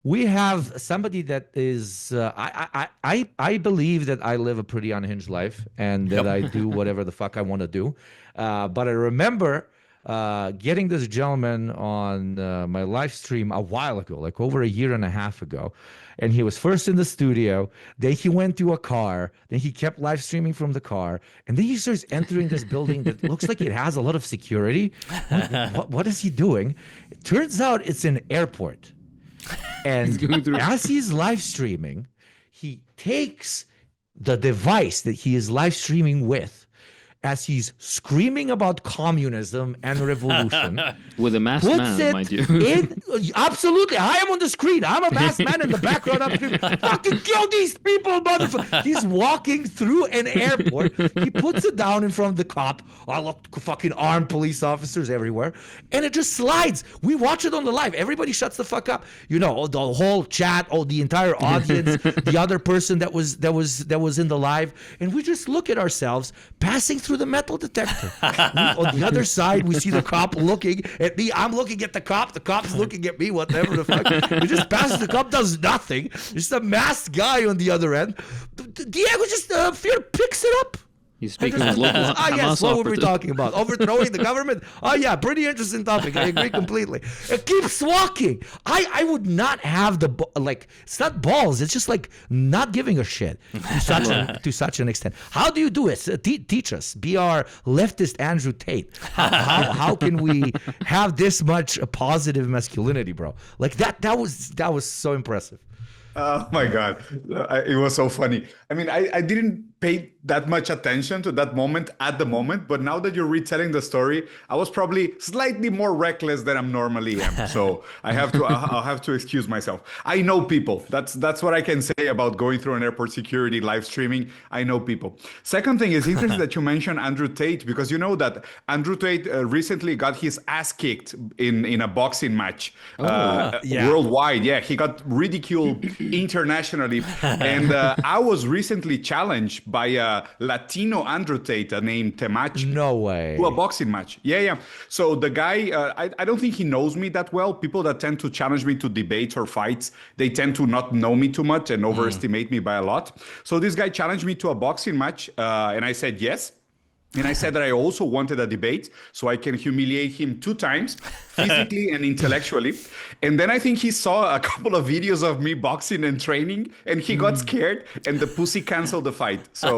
We have somebody that is, I believe that I live a pretty unhinged life and that Yep. I do whatever the fuck I want to do. But I remember getting this gentleman on my live stream a while ago, like over a year and a half ago. And he was first in the studio, then he went to a car, then he kept live streaming from the car, and then he starts entering this building that looks like it has a lot of security. What is he doing? It turns out it's an airport. He's And going through. as he's live streaming, he takes the device that he is live streaming with as he's screaming about communism and revolution, With a masked puts man, it mind you. in. Absolutely, I am on the screen. I'm a masked man in the background. I'm screaming, fucking kill these people, motherfucker. He's walking through an airport. He puts it down in front of the cop. I look, fucking armed police officers everywhere, and it just slides. We watch it on the live. Everybody shuts the fuck up. You know, the whole chat, the entire audience, the other person that was in the live, and we just look at ourselves passing through the metal detector. On the other side, we see the cop looking at me. I'm looking at the cop. The cop's looking at me. Whatever the fuck. He just passes. The cop does nothing. There's a masked guy on the other end. Diego just fear picks it up. He's speaking with local Ah, yes, Hamas what were we operative. talking about? Overthrowing the government? Oh, yeah, pretty interesting topic. I agree completely. It keeps walking. I would not have it's not balls. It's just like not giving a shit to such an extent. How do you do it? Teach us. Be our leftist Andrew Tate. How can we have this much positive masculinity, bro? Like that was so impressive. Oh my God. It was so funny. I mean, I didn't pay that much attention to that moment at the moment, but now that you're retelling the story, I was probably slightly more reckless than I normally am. So I'll have to excuse myself. I know people. That's what I can say about going through an airport security live streaming. I know people. Second thing is interesting that you mentioned Andrew Tate, because you know that Andrew Tate recently got his ass kicked in a boxing match yeah. worldwide. Yeah, he got ridiculed internationally. And I was recently challenged by a Latino Andrew Tate named Temach. No way. To a boxing match. Yeah. So the guy, I don't think he knows me that well. People that tend to challenge me to debates or fights, they tend to not know me too much and overestimate me by a lot. So this guy challenged me to a boxing match, and I said yes. And I said that I also wanted a debate so I can humiliate him 2 times, physically and intellectually. And then I think he saw a couple of videos of me boxing and training, and he got scared, and the pussy canceled the fight. So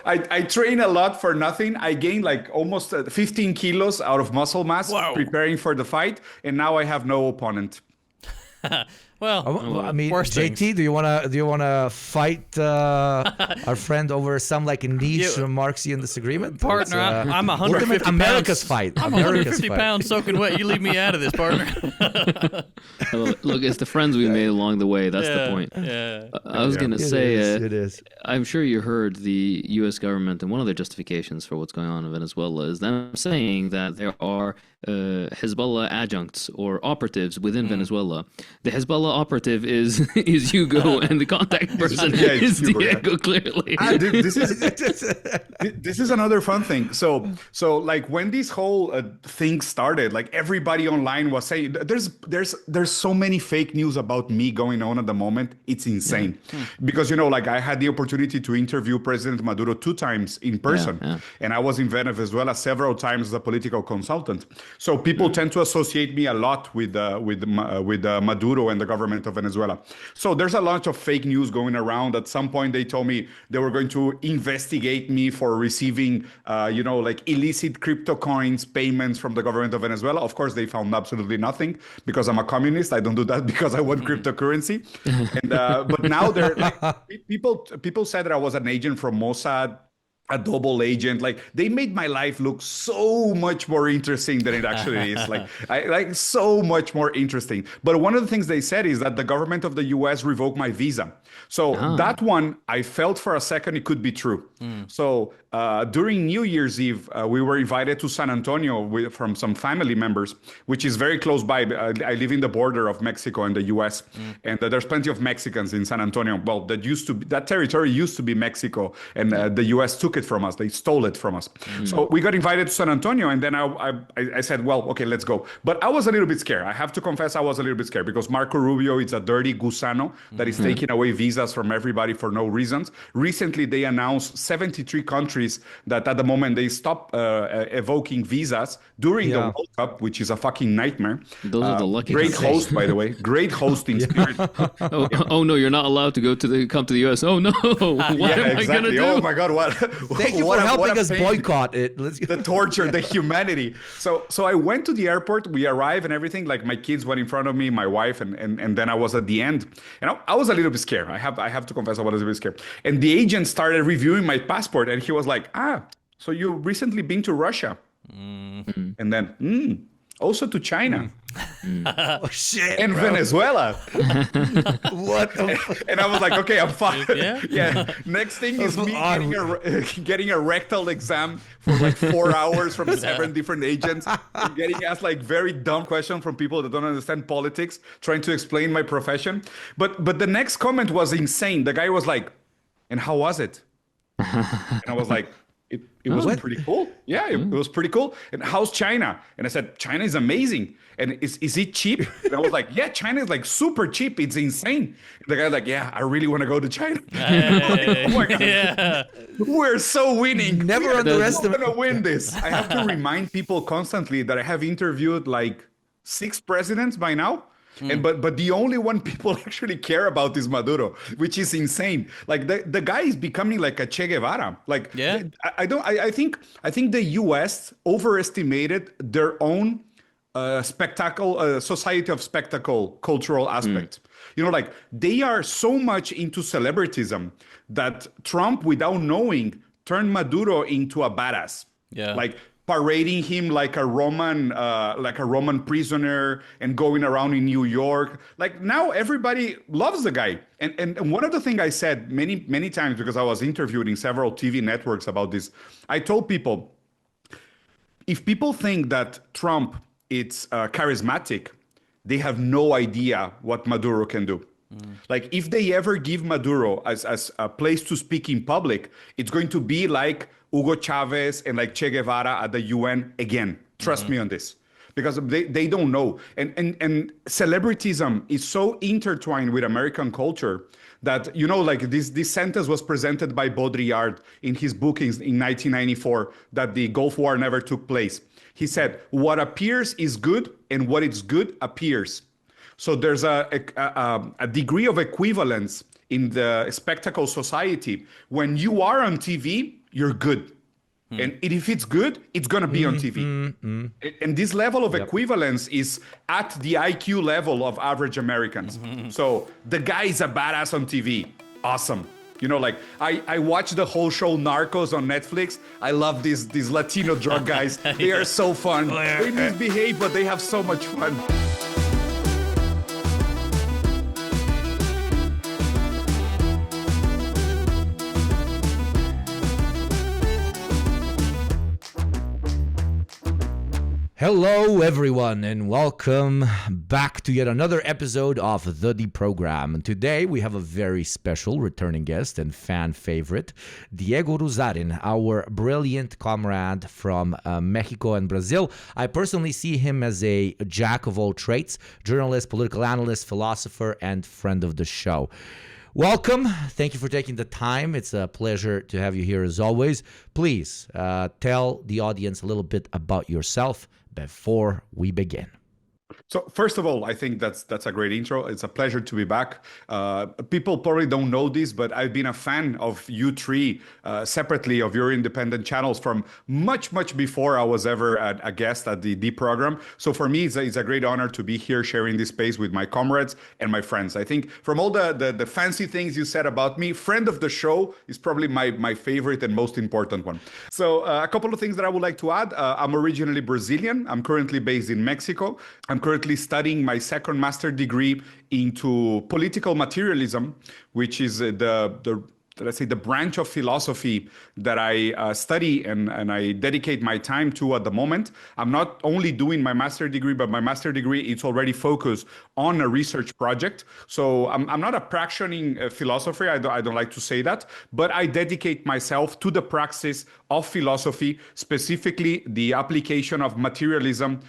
I train a lot for nothing. I gained like almost 15 kilos out of muscle mass preparing for the fight, and now I have no opponent. Well, I mean, worse JT, things. do you wanna fight our friend over some like niche Marxian disagreement? Partner, I'm ultimate 150 America's pounds. fight. I'm America's 150 fight. pounds soaking wet. You leave me out of this, partner. Look, it's the friends we made along the way. That's the point. Yeah. I was going to say, It is. I'm sure you heard the U.S. government, and one of their justifications for what's going on in Venezuela is them saying that there are Hezbollah adjuncts or operatives within Venezuela. The Hezbollah operative is Hugo, and the contact person is Hugo, Diego, clearly. This is another fun thing. So like when this whole thing started, like everybody online was saying there's so many fake news about me going on at the moment. It's insane. Because like I had the opportunity to interview President Maduro 2 times in person, and I was in Venezuela several times as a political consultant. So people tend to associate me a lot with Maduro and the government of Venezuela. So there's a lot of fake news going around. At some point, they told me they were going to investigate me for receiving, like illicit crypto coins payments from the government of Venezuela. Of course, they found absolutely nothing because I'm a communist. I don't do that because I want cryptocurrency. And but now they're like people said that I was an agent from Mossad, a double agent. Like they made my life look so much more interesting than it actually is. Like so much more interesting. But one of the things they said is that the government of the US revoked my visa. So that one, I felt for a second it could be true. So during New Year's Eve, we were invited to San Antonio from some family members, which is very close by. I live in the border of Mexico and the US, and there's plenty of Mexicans in San Antonio. Well, that territory used to be Mexico, and the US took took it from us. They stole it from us. So we got invited to San Antonio, and then I said, well, okay, let's go. But I was a little bit scared. I have to confess, I was a little bit scared because Marco Rubio is a dirty gusano that is taking away visas from everybody for no reasons. Recently, they announced 73 countries that at the moment they stop evoking visas during the World Cup, which is a fucking nightmare. Those are the lucky Great countries. host, by the way. Great hosting spirit. Oh no, you're not allowed to come to the US. Oh no, what am I gonna do? Oh my God, what? Thank you what for a- helping what a us pain. boycott it. Let's The torture, the humanity. So I went to the airport. We arrived and everything. Like my kids went in front of me, my wife, and then I was at the end. And I was a little bit scared. I have to confess, I was a little bit scared. And the agent started reviewing my passport, and he was like, so you recently been to Russia, and then also to China. Oh shit! And Venezuela. What the fuck? And I was like, okay, I'm fine. Yeah? Next thing is me getting a rectal exam for like 4 hours from 7 different agents, and getting asked like very dumb questions from people that don't understand politics, trying to explain my profession. But the next comment was insane. The guy was like, and how was it? And I was like, it was pretty cool. Yeah, it was pretty cool. And how's China? And I said, China is amazing. And is it cheap? And I was like, yeah, China is like super cheap. It's insane. And the guy's like, yeah, I really want to go to China. Oh my God. Yeah. We're so winning. Never We're underestimate- going to win this. I have to remind people constantly that I have interviewed like 6 presidents by now. And but the only one people actually care about is Maduro, which is insane. Like the guy is becoming like a Che Guevara. Like Yeah. I think the US overestimated their own society of spectacle cultural aspect. You know, like they are so much into celebritism that Trump, without knowing, turned Maduro into a badass. Yeah. Like parading him like a Roman prisoner and going around in New York. Like now everybody loves the guy. And one of the things I said many times, because I was interviewed in several TV networks about this, I told people, if people think that Trump is charismatic, they have no idea what Maduro can do. Like if they ever give Maduro as a place to speak in public, it's going to be like Hugo Chavez and like Che Guevara at the UN again. Trust me on this. Because they don't know. And celebritism is so intertwined with American culture that, you know, like this sentence was presented by Baudrillard in his book in 1994, that the Gulf War never took place. He said, what appears is good and what is good appears. So there's a degree of equivalence in the spectacle society. When you are on TV, you're good. And if it's good, it's going to be on TV. And this level of equivalence is at the IQ level of average Americans. So the guy is a badass on TV. Awesome. You know, like I watched the whole show Narcos on Netflix. I love these Latino drug guys. They are so fun. They misbehave, but they have so much fun. Hello, everyone, and welcome back to yet another episode of The Program. And today we have a very special returning guest and fan favorite, Diego Ruzarin, our brilliant comrade from Mexico and Brazil. I personally see him as a jack of all trades, journalist, political analyst, philosopher, and friend of the show. Welcome. Thank you for taking the time. It's a pleasure to have you here as always. Please tell the audience a little bit about yourself before we begin. So first of all, I think that's a great intro. It's a pleasure to be back. People probably don't know this, but I've been a fan of you three separately of your independent channels from much before I was ever a guest at the program. So for me, it's a great honor to be here sharing this space with my comrades and my friends. I think from all the fancy things you said about me, friend of the show is probably my favorite and most important one. So a couple of things that I would like to add. I'm originally Brazilian. I'm currently based in Mexico. I'm currently studying my second master degree into political materialism, which is the let's say, the branch of philosophy that I study and I dedicate my time to at the moment. I'm not only doing my master degree, but my master degree it's already focused on a research project. So I'm not a practicing philosopher. I don't like to say that, but I dedicate myself to the praxis of philosophy, specifically the application of materialism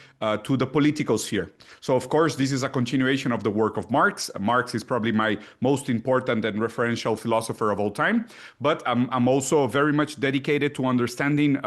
to the political sphere. So, of course, this is a continuation of the work of Marx. Marx is probably my most important and referential philosopher of all time, but I'm also very much dedicated to understanding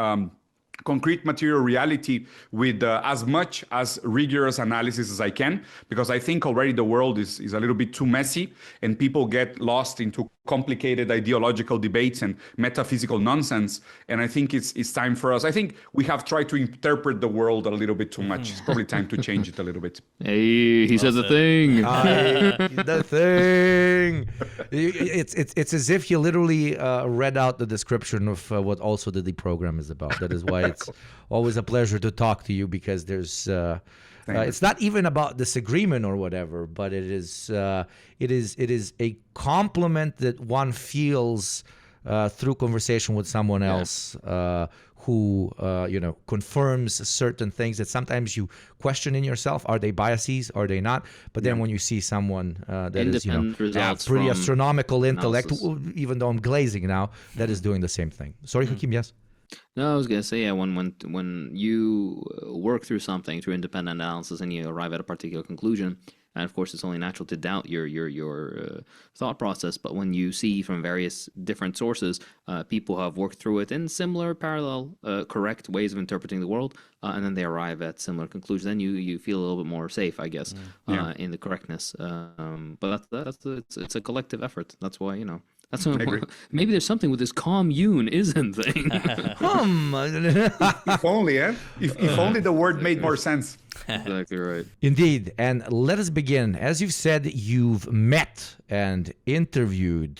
concrete material reality with as much as rigorous analysis as I can, because I think already the world is a little bit too messy and people get lost into complicated ideological debates and metaphysical nonsense. And I think it's time for us. I think we have tried to interpret the world a little bit too much. It's probably time to change it a little bit. Hey, he says a thing. The thing. It's as if you literally read out the description of what also the program is about. That is why it's always a pleasure to talk to you, because there's it's not even about disagreement or whatever, but it is a compliment that one feels through conversation with someone else who confirms certain things that sometimes you question in yourself. Are they biases? Are they not? But then when you see someone that is pretty astronomical intellect, even though I'm glazing now, that is doing the same thing. Sorry, Hakeem, yes? No, I was gonna say, when you work through something through independent analysis and you arrive at a particular conclusion, and of course it's only natural to doubt your thought process. But when you see from various different sources, people have worked through it in similar, parallel, correct ways of interpreting the world, and then they arrive at similar conclusions, then you feel a little bit more safe, I guess, in the correctness. But it's a collective effort. That's why That's what, maybe there's something with this commune isn't thing. If only, eh? If only the word made more sense. Exactly right. Indeed. And let us begin. As you've said, you've met and interviewed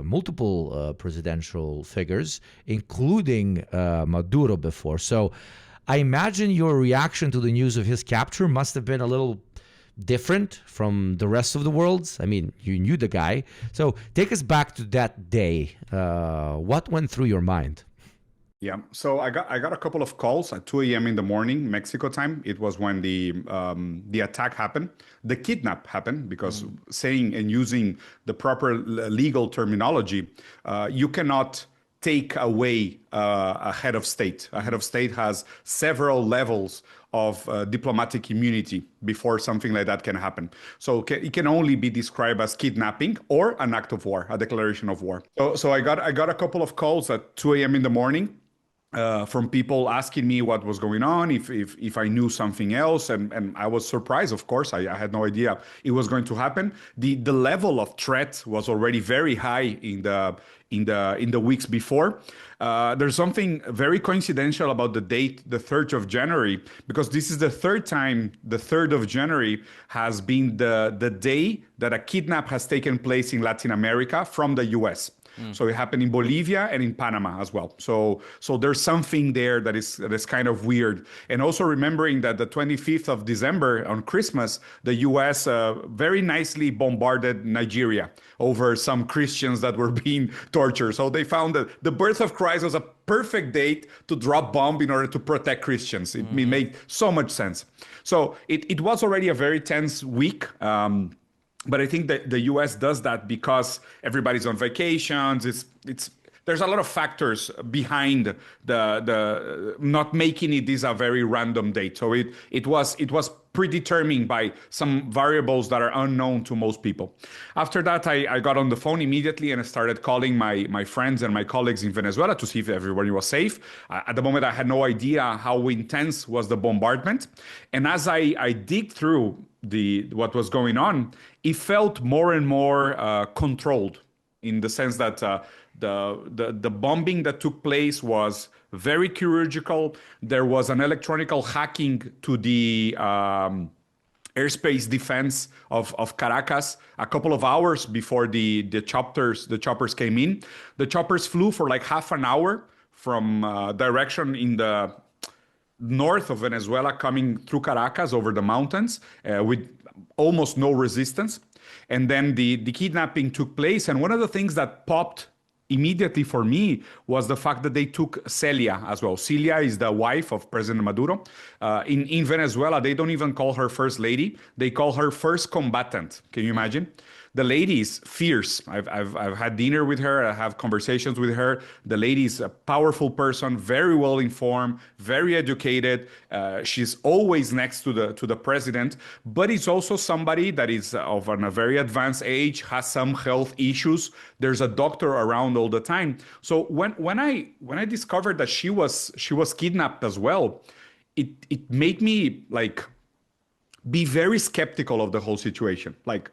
multiple presidential figures, including Maduro before. So I imagine your reaction to the news of his capture must have been a little different from the rest of the world. I mean, you knew the guy. So take us back to that day. What went through your mind? Yeah, so I got a couple of calls at 2 a.m. in the morning, Mexico time. It was when the attack happened. The kidnap happened, because saying and using the proper legal terminology, you cannot take away a head of state. A head of state has several levels of diplomatic immunity before something like that can happen. So it can only be described as kidnapping or an act of war, a declaration of war. So I got a couple of calls at 2 a.m. in the morning from people asking me what was going on, if I knew something else, and I was surprised. Of course, I had no idea it was going to happen. The level of threat was already very high in the weeks before. There's something very coincidental about the date, the 3rd of January, because this is the third time the 3rd of January has been the day that a kidnap has taken place in Latin America from the US. So it happened in Bolivia and in Panama as well. So there's something there that is kind of weird. And also remembering that the 25th of December on Christmas, the US very nicely bombarded Nigeria over some Christians that were being tortured. So they found that the birth of Christ was a perfect date to drop bomb in order to protect Christians. It made so much sense. So it was already a very tense week. But I think that the U.S. does that because everybody's on vacations. There's a lot of factors behind the not making it this a very random date. So it was predetermined by some variables that are unknown to most people. After that, I got on the phone immediately and I started calling my friends and my colleagues in Venezuela to see if everybody was safe. At the moment, I had no idea how intense was the bombardment. And as I dig through what was going on, it felt more and more controlled, in the sense that the bombing that took place was very chirurgical. There was an electronic hacking to the airspace defense of Caracas a couple of hours before the choppers came in. The choppers flew for like half an hour from direction in the north of Venezuela, coming through Caracas over the mountains with almost no resistance. And then the kidnapping took place. And one of the things that popped immediately for me was the fact that they took Celia as well. Celia is the wife of President Maduro. In Venezuela, they don't even call her first lady. They call her first combatant. Can you imagine? The lady is fierce. I've had dinner with her. I have conversations with her. The lady is a powerful person, very well informed, very educated. She's always next to the president, but it's also somebody that is of a very advanced age, has some health issues. There's a doctor around all the time. So when I discovered that she was kidnapped as well, it made me like be very skeptical of the whole situation. Like,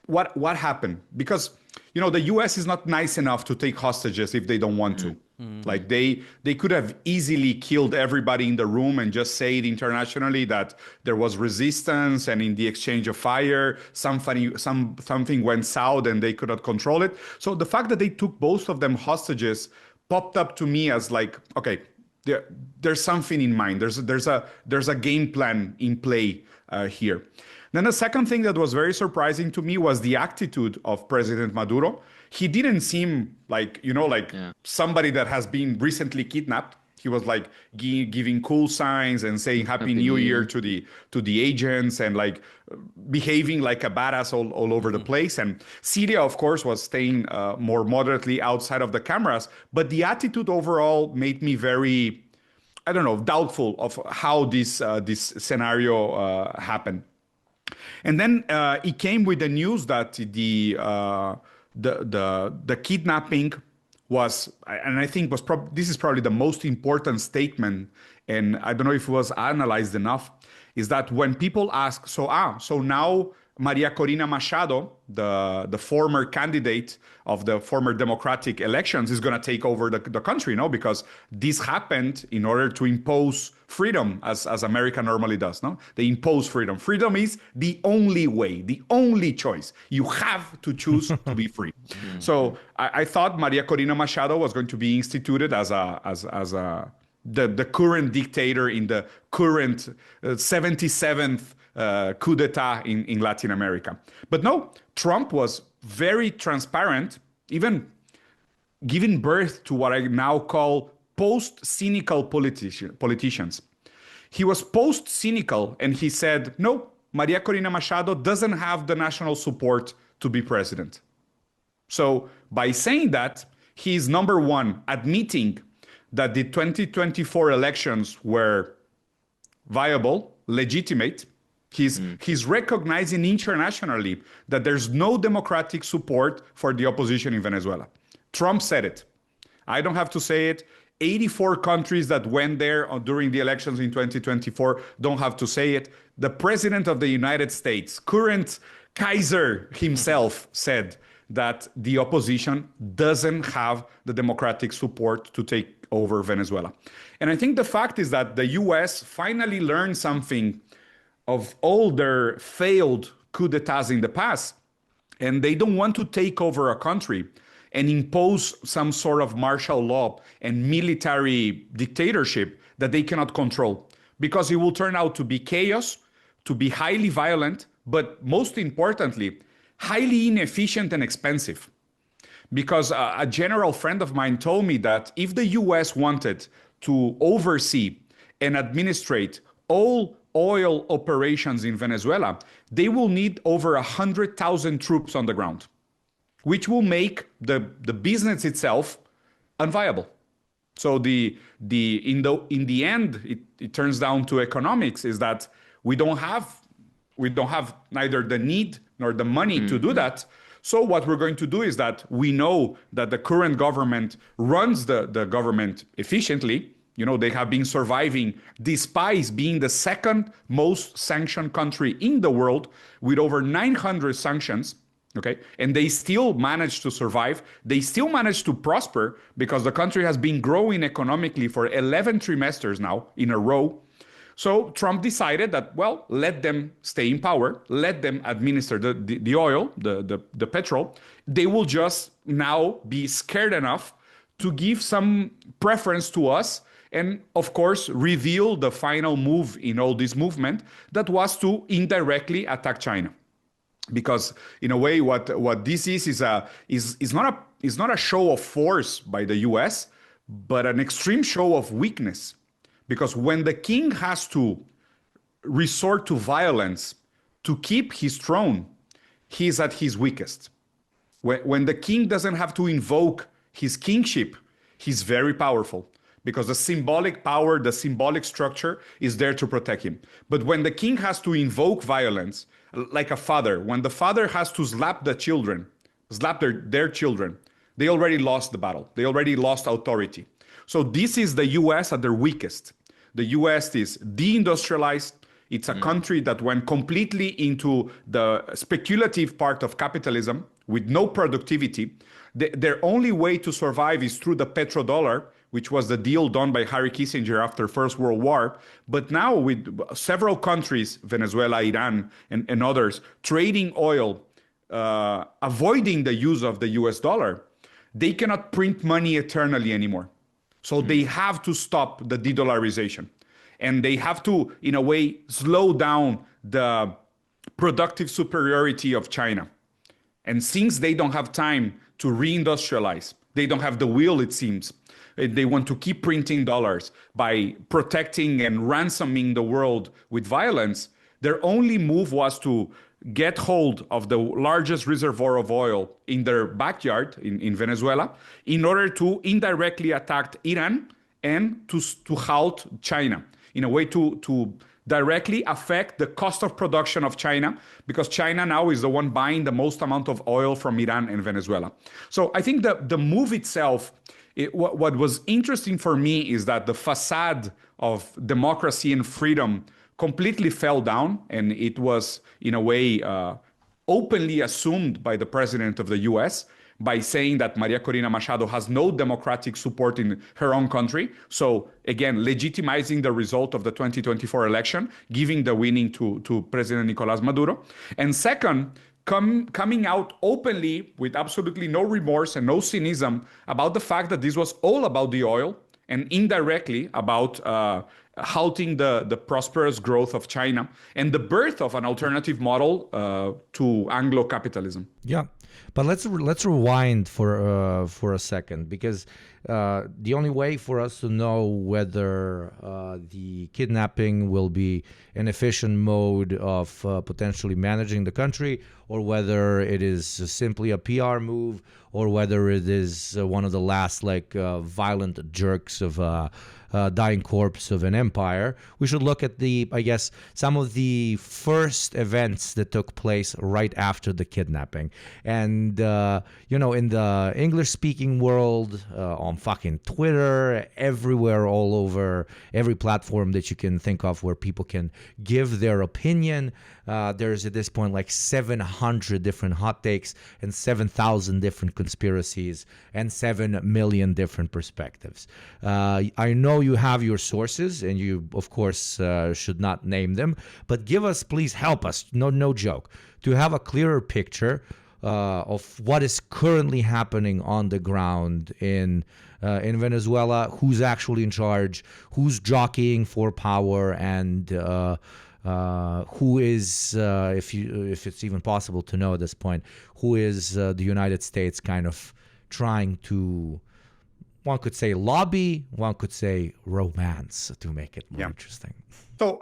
what happened? Because the U.S. is not nice enough to take hostages if they don't want to. Like they could have easily killed everybody in the room and just say it internationally that there was resistance, and in the exchange of fire, something went south and they could not control it. So the fact that they took both of them hostages popped up to me as like, okay, there's something in mind. There's a game plan in play here. Then the second thing that was very surprising to me was the attitude of President Maduro. He didn't seem like, somebody that has been recently kidnapped. He was like giving cool signs and saying Happy New Year to the agents, and like behaving like a badass all over the place. And Syria, of course, was staying more moderately outside of the cameras. But the attitude overall made me very, I don't know, doubtful of how this scenario happened. And then it came with the news that the kidnapping was, and I think this is probably the most important statement, and I don't know if it was analyzed enough, is that when people ask, so now Maria Corina Machado, the former candidate of the former democratic elections, is going to take over the country, no? Because this happened in order to impose freedom, as America normally does, no? They impose freedom. Freedom is the only way, the only choice. You have to choose to be free. So I thought Maria Corina Machado was going to be instituted as the current dictator in the current 77th coup d'etat in Latin America. But no, Trump was very transparent, even giving birth to what I now call post-cynical politicians. He was post-cynical, and he said, no, Maria Corina Machado doesn't have the national support to be president. So by saying that, he is, number one, admitting that the 2024 elections were viable, legitimate. He's recognizing internationally that there's no democratic support for the opposition in Venezuela. Trump said it. I don't have to say it. 84 countries that went there during the elections in 2024 don't have to say it. The president of the United States, current Kaiser himself, said that the opposition doesn't have the democratic support to take over Venezuela. And I think the fact is that the US finally learned something of all their failed coup d'etats in the past, and they don't want to take over a country and impose some sort of martial law and military dictatorship that they cannot control, because it will turn out to be chaos, to be highly violent, but most importantly, highly inefficient and expensive. Because a general friend of mine told me that if the US wanted to oversee and administrate all oil operations in Venezuela, they will need over 100,000 troops on the ground, which will make the business itself unviable. So in the end, it turns down to economics, is that we don't have neither the need nor the money to do that. So what we're going to do is that we know that the current government runs the government efficiently. They have been surviving despite being the second most sanctioned country in the world with over 900 sanctions. Okay, and they still managed to survive. They still managed to prosper because the country has been growing economically for 11 trimesters now in a row. So Trump decided that, well, let them stay in power, let them administer the oil, the petrol. They will just now be scared enough to give some preference to us, and of course reveal the final move in all this movement, that was to indirectly attack China. Because in a way, what this is is not a show of force by the US, but an extreme show of weakness. Because when the king has to resort to violence to keep his throne, he's at his weakest. When the king doesn't have to invoke his kingship, he's very powerful because the symbolic power, the symbolic structure is there to protect him. But when the king has to invoke violence, like a father, when the father has to slap the children, slap their children, they already lost the battle. They already lost authority. So this is the US at their weakest. The US is deindustrialized. It's a country that went completely into the speculative part of capitalism with no productivity. Their only way to survive is through the petrodollar, which was the deal done by Harry Kissinger after First World War. But now with several countries, Venezuela, Iran, and others, trading oil, avoiding the use of the US dollar, they cannot print money eternally anymore. So they have to stop the de-dollarization. And they have to, in a way, slow down the productive superiority of China. And since they don't have time to reindustrialize, they don't have the will, it seems. They want to keep printing dollars by protecting and ransoming the world with violence. Their only move was to get hold of the largest reservoir of oil in their backyard in Venezuela in order to indirectly attack Iran and to halt China in a way to directly affect the cost of production of China, because China now is the one buying the most amount of oil from Iran and Venezuela. So I think the move itself, what was interesting for me is that the facade of democracy and freedom completely fell down, and it was, in a way, openly assumed by the president of the US by saying that Maria Corina Machado has no democratic support in her own country. So again, legitimizing the result of the 2024 election, giving the winning to President Nicolas Maduro. And second, coming out openly with absolutely no remorse and no cynicism about the fact that this was all about the oil and indirectly about halting the prosperous growth of China and the birth of an alternative model to Anglo capitalism. Yeah, but let's rewind for a second, because the only way for us to know whether the kidnapping will be an efficient mode of potentially managing the country, or whether it is simply a PR move, or whether it is one of the last violent jerks of dying corpse of an empire, we should look at some of the first events that took place right after the kidnapping. And, in the English-speaking world, on fucking Twitter, everywhere, all over, every platform that you can think of where people can give their opinion, there's at this point 700 different hot takes and 7,000 different conspiracies and 7 million different perspectives. I know you have your sources, and you, of course, should not name them, but please help us, no joke, to have a clearer picture of what is currently happening on the ground in Venezuela, who's actually in charge, who's jockeying for power, and who is, if it's even possible to know at this point, who is the United States kind of trying to, one could say lobby, one could say romance, to make it more interesting. So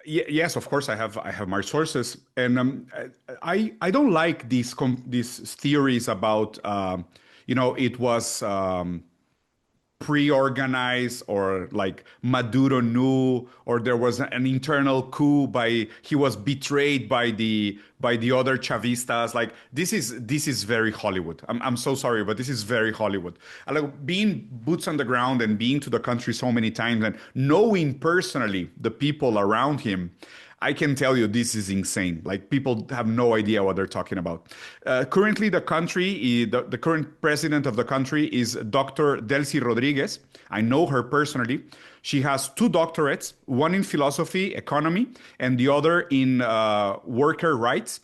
yes, of course, I have my sources, and I don't like these theories about it was pre-organized, or Maduro knew, or there was an internal coup he was betrayed by the other Chavistas. This is very Hollywood. I'm so sorry, but this is very Hollywood. Being boots on the ground and being to the country so many times and knowing personally the people around him, I can tell you this is insane. People have no idea what they're talking about. Currently, the current president of the country is Dr. Delcy Rodriguez. I know her personally. She has 2 doctorates, one in philosophy, economy, and the other in worker rights.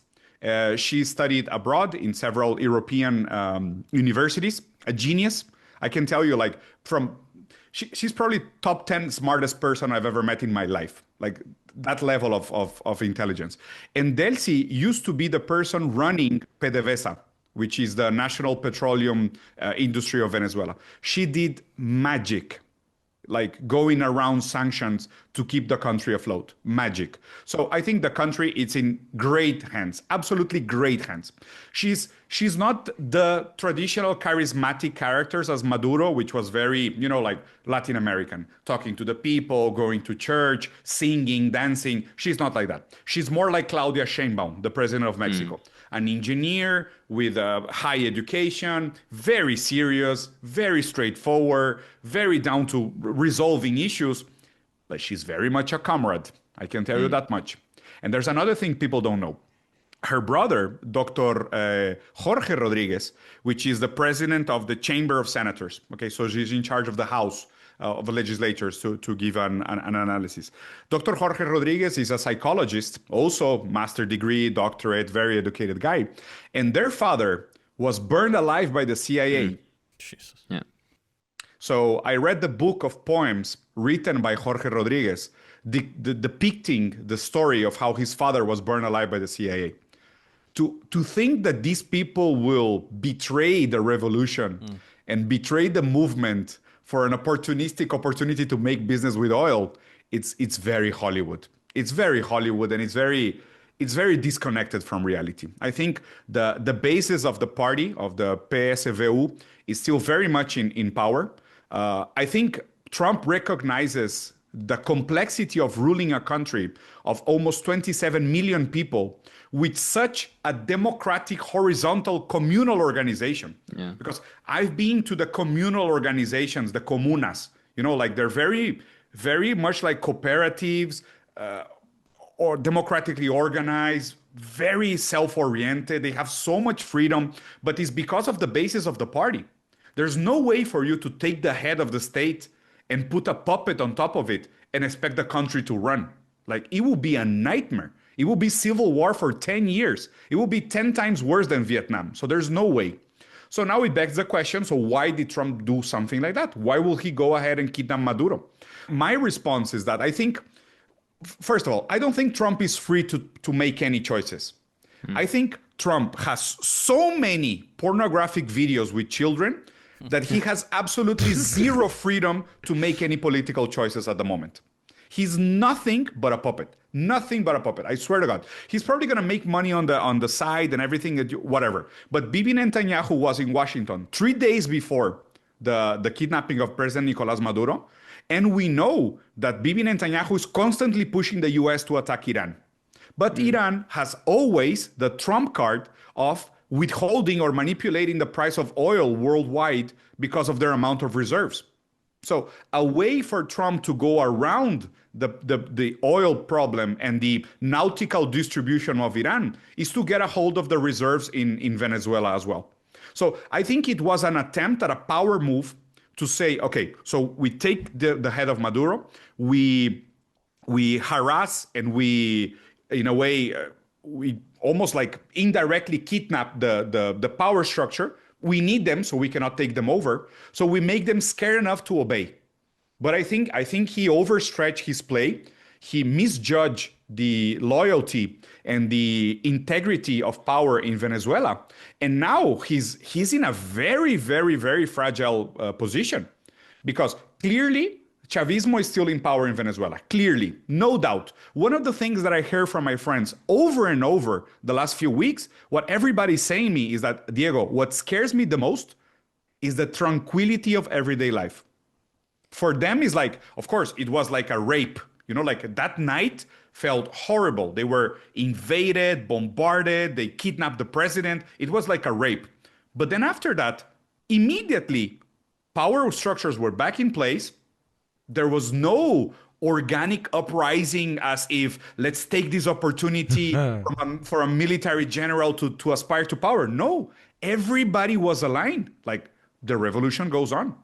She studied abroad in several European universities. A genius. I can tell you, she's probably top 10 smartest person I've ever met in my life. That level of intelligence. And Delcy used to be the person running PDVSA, which is the national petroleum industry of Venezuela. She did magic, like going around sanctions to keep the country afloat. Magic. So I think the country is in great hands, absolutely great hands. She's not the traditional charismatic characters as Maduro, which was very, like Latin American, talking to the people, going to church, singing, dancing. She's not like that. She's more like Claudia Sheinbaum, the president of Mexico. An engineer with a high education, very serious, very straightforward, very down to resolving issues. But she's very much a comrade. I can tell you that much. And there's another thing people don't know. Her brother, Dr. Jorge Rodriguez, which is the president of the Chamber of Senators. Okay, so she's in charge of the House of the legislators to give an analysis. Dr. Jorge Rodriguez is a psychologist, also master degree, doctorate, very educated guy. And their father was burned alive by the CIA. Jesus. Yeah. So I read the book of poems written by Jorge Rodriguez, depicting the story of how his father was burned alive by the CIA. To think that these people will betray the revolution and betray the movement for an opportunity to make business with oil, it's very Hollywood. It's very Hollywood, and it's very disconnected from reality. I think the basis of the party, of the PSVU, is still very much in power. I think Trump recognizes the complexity of ruling a country of almost 27 million people with such a democratic, horizontal, communal organization. Yeah. Because I've been to the communal organizations, the comunas, like they're very, very much like cooperatives or democratically organized, very self-oriented. They have so much freedom, but it's because of the basis of the party. There's no way for you to take the head of the state and put a puppet on top of it and expect the country to run. Like, it will be a nightmare. It will be civil war for 10 years. It will be 10 times worse than Vietnam. So there's no way. So now it begs the question, so why did Trump do something like that? Why will he go ahead and kidnap Maduro? My response is that I think, first of all, I don't think Trump is free to make any choices. I think Trump has so many pornographic videos with children that he has absolutely zero freedom to make any political choices at the moment. He's nothing but a puppet. Nothing but a puppet. I swear to God. He's probably going to make money on the side and everything, whatever. But Bibi Netanyahu was in Washington 3 days before the kidnapping of President Nicolas Maduro. And we know that Bibi Netanyahu is constantly pushing the US to attack Iran. But Iran has always the trump card of withholding or manipulating the price of oil worldwide because of their amount of reserves. So a way for Trump to go around the oil problem and the nautical distribution of Iran is to get a hold of the reserves in Venezuela as well. So I think it was an attempt at a power move to say, okay, so we take the head of Maduro, we harass and we, in a way, we almost like indirectly kidnap the power structure. We need them, so we cannot take them over. So we make them scared enough to obey. But I think he overstretched his play. He misjudged the loyalty and the integrity of power in Venezuela. And now he's in a very, very, very fragile position. Because clearly, Chavismo is still in power in Venezuela. Clearly, no doubt. One of the things that I hear from my friends over and over the last few weeks, what everybody's saying me is that, Diego, what scares me the most is the tranquility of everyday life. For them, is like, of course, it was like a rape. Like that night felt horrible. They were invaded, bombarded, they kidnapped the president. It was like a rape. But then after that, immediately, power structures were back in place. There was no organic uprising as if, let's take this opportunity for a military general to aspire to power. No, everybody was aligned. Like, the revolution goes on.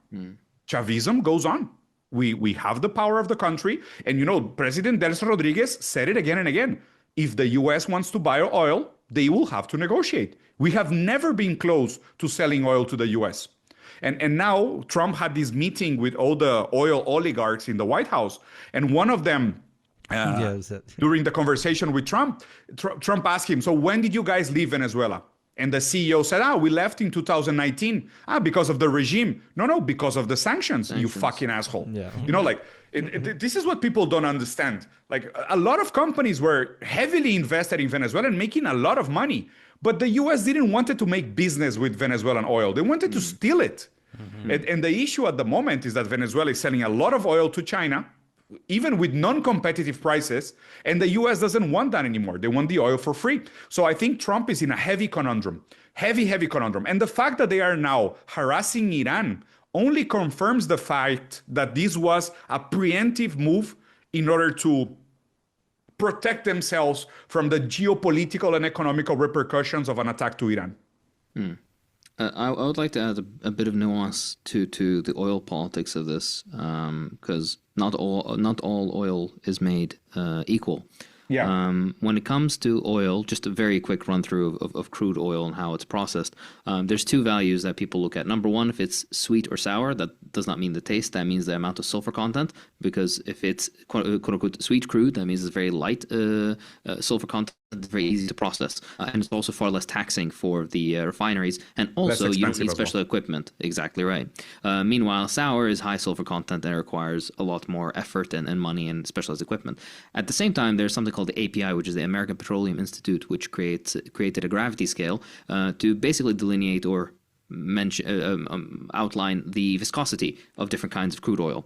Chavism goes on. We have the power of the country. And, President Delcy Rodriguez said it again and again. If the U.S. wants to buy oil, they will have to negotiate. We have never been close to selling oil to the U.S. And now Trump had this meeting with all the oil oligarchs in the White House. And one of them, during the conversation with Trump asked him, so when did you guys leave Venezuela? And the CEO said, we left in 2019. Because of the regime. No, because of the sanctions. You fucking asshole. Yeah. Like, this is what people don't understand. Like, a lot of companies were heavily invested in Venezuela and making a lot of money. But the US didn't want to make business with Venezuelan oil. They wanted to steal it. And the issue at the moment is that Venezuela is selling a lot of oil to China, even with non-competitive prices, and the US doesn't want that anymore. They want the oil for free. So I think Trump is in a heavy conundrum, heavy conundrum. And the fact that they are now harassing Iran only confirms the fact that this was a preemptive move in order to protect themselves from the geopolitical and economical repercussions of an attack to Iran. I would like to add a bit of nuance to the oil politics of this, because not all oil is made equal. Yeah. When it comes to oil, just a very quick run through of crude oil and how it's processed. There's two values that people look at. Number one, if it's sweet or sour, that does not mean the taste. That means the amount of sulfur content. Because if it's quote unquote sweet crude, that means it's very light sulfur content. It's very easy to process, and it's also far less taxing for the refineries, and also you don't need special equipment. Exactly right. Meanwhile, sour is high sulfur content and it requires a lot more effort and money and specialized equipment. At the same time, there's something called the API, which is the American Petroleum Institute, which created a gravity scale to basically delineate or outline the viscosity of different kinds of crude oil.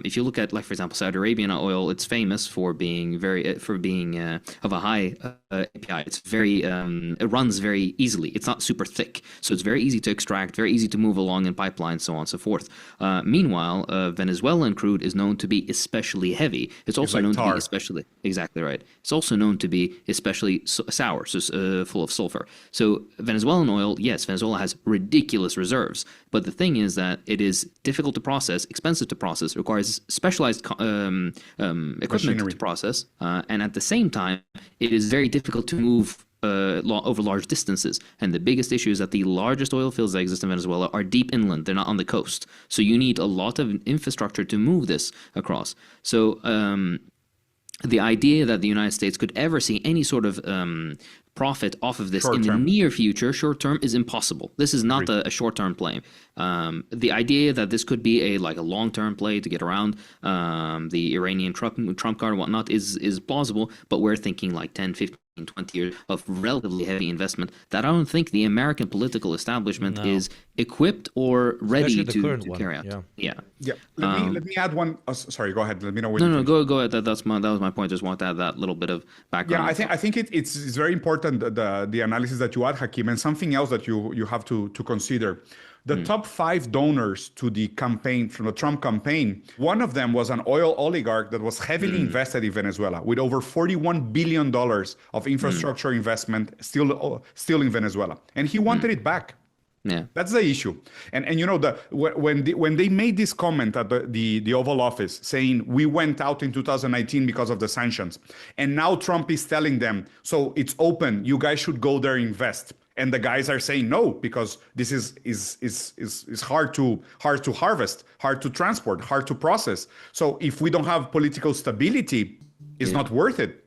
If you look at, like, for example, Saudi Arabian oil, it's famous for being of a high API. It's it runs very easily. It's not super thick, so it's very easy to extract, very easy to move along in pipelines, so on and so forth. Meanwhile, Venezuelan crude is known to be especially heavy. It's also known to be especially exactly right. It's also known to be especially sour, so full of sulfur. So Venezuelan oil, yes, Venezuela has ridiculous reserves, but the thing is that it is difficult to process, expensive to process, requires specialized equipment Machinery to process, and at the same time, it is very difficult to move over large distances. And the biggest issue is that the largest oil fields that exist in Venezuela are deep inland. They're not on the coast. So you need a lot of infrastructure to move this across. So the idea that the United States could ever see any sort of profit off of this in the near future, short term, is impossible. This is not a short term play. The idea that this could be a long term play to get around the Iranian Trump card and whatnot is plausible, but we're thinking like 10, 15, 20 years of relatively heavy investment that I don't think the American political establishment is equipped or ready to carry out. Yeah. Let me add one. Sorry, go ahead. Let me know when. No, go ahead. That was my point. Just want to add that little bit of background. Yeah, I think it's very important the analysis that you add, Hakeem, and something else that you have to consider. The top 5 donors to the campaign, from the Trump campaign, one of them was an oil oligarch that was heavily invested in Venezuela with over $41 billion of infrastructure investment still in Venezuela. And he wanted it back. Yeah, that's the issue. And when they made this comment at the Oval Office saying we went out in 2019 because of the sanctions, and now Trump is telling them, so it's open, you guys should go there and invest. And the guys are saying no, because this is hard to harvest, hard to transport, hard to process. So if we don't have political stability, it's not worth it.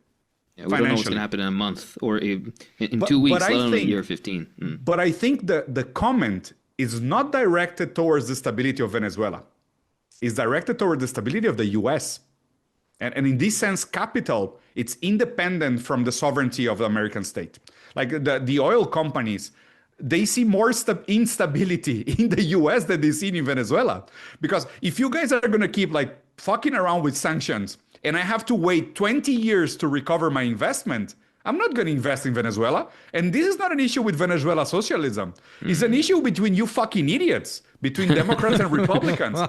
Yeah, we don't know what's going to happen in a month or in 2 weeks, let alone a year 15. But I think the comment is not directed towards the stability of Venezuela. It's directed toward the stability of the U.S. And in this sense, capital, it's independent from the sovereignty of the American state. Like the oil companies, they see more instability in the U.S. than they see in Venezuela. Because if you guys are going to keep fucking around with sanctions, and I have to wait 20 years to recover my investment, I'm not going to invest in Venezuela. And this is not an issue with Venezuela socialism. It's an issue between you fucking idiots, between Democrats and Republicans.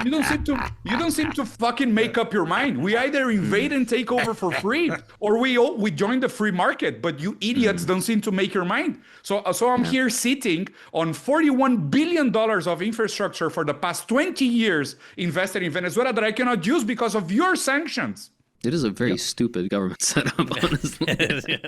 You don't seem to fucking make up your mind. We either invade and take over for free, or we join the free market. But you idiots don't seem to make your mind. So I'm here sitting on $41 billion of infrastructure for the past 20 years invested in Venezuela that I cannot use because of your sanctions. It is a very stupid government setup, honestly.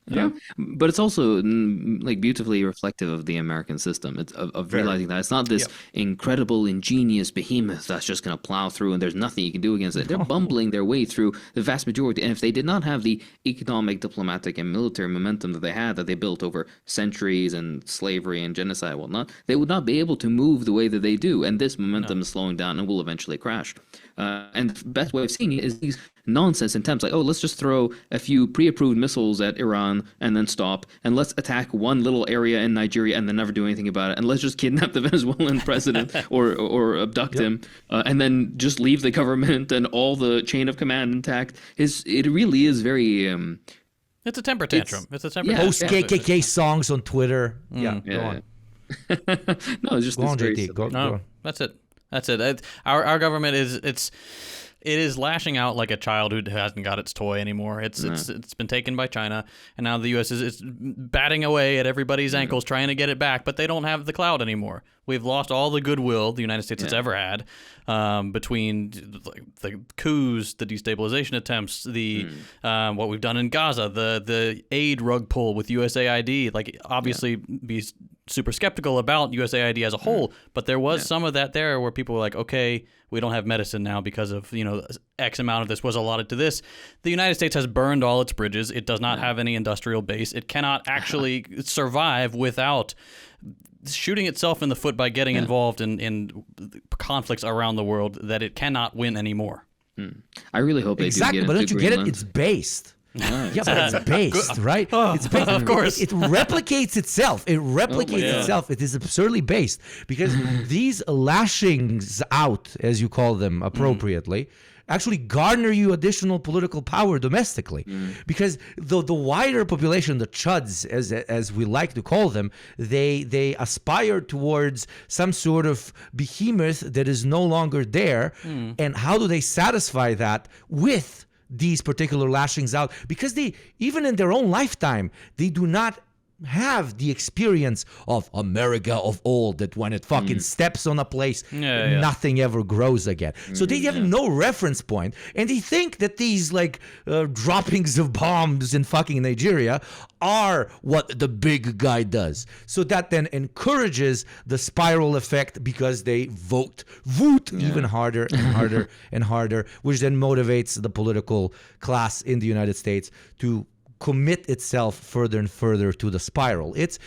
Yeah. But it's also like beautifully reflective of the American system. It's of realizing that it's not this incredible, ingenious behemoth that's just going to plow through and there's nothing you can do against it. They're bumbling their way through the vast majority. And if they did not have the economic, diplomatic, and military momentum that they had, that they built over centuries and slavery and genocide and whatnot, they would not be able to move the way that they do. And this momentum is slowing down and will eventually crash. And the best way of seeing it is these nonsense attempts like, oh, let's just throw a few pre-approved missiles at Iran and then stop, and let's attack one little area in Nigeria and then never do anything about it, and let's just kidnap the Venezuelan president or abduct him, and then just leave the government and all the chain of command intact. It really is very... It's a temper tantrum. It's a temper Post tantrum. KKK songs on Twitter. Yeah. Go on. No, it's just Go this on, very JT. Go No, on. that's it. That's it. Our government it is lashing out like a child who hasn't got its toy anymore. It's been taken by China, and now the U.S. is batting away at everybody's ankles trying to get it back, but they don't have the clout anymore. We've lost all the goodwill the United States has ever had between the coups, the destabilization attempts, the what we've done in Gaza, the aid rug pull with USAID. Like, obviously, be super skeptical about USAID as a whole, but there was some of that there where people were like, okay, we don't have medicine now because of, X amount of this was allotted to this. The United States has burned all its bridges. It does not have any industrial base. It cannot actually survive without shooting itself in the foot by getting involved in conflicts around the world that it cannot win anymore. I really hope they Exactly, do but get don't into you get it? Greenland. It's based. Yeah, but it's based, right? It's based. Of course. It replicates itself. It replicates itself. It is absurdly based because these lashings out, as you call them appropriately, actually garner you additional political power domestically. Because the wider population, the chuds, as we like to call them, they aspire towards some sort of behemoth that is no longer there. And how do they satisfy that? With these particular lashings out, because they, even in their own lifetime, they do not have the experience of America of old, that when it fucking steps on a place, nothing ever grows again. So they have no reference point, and they think that these droppings of bombs in fucking Nigeria are what the big guy does. So that then encourages the spiral effect, because they vote even harder and harder and harder, which then motivates the political class in the United States to commit itself further and further to the spiral. It's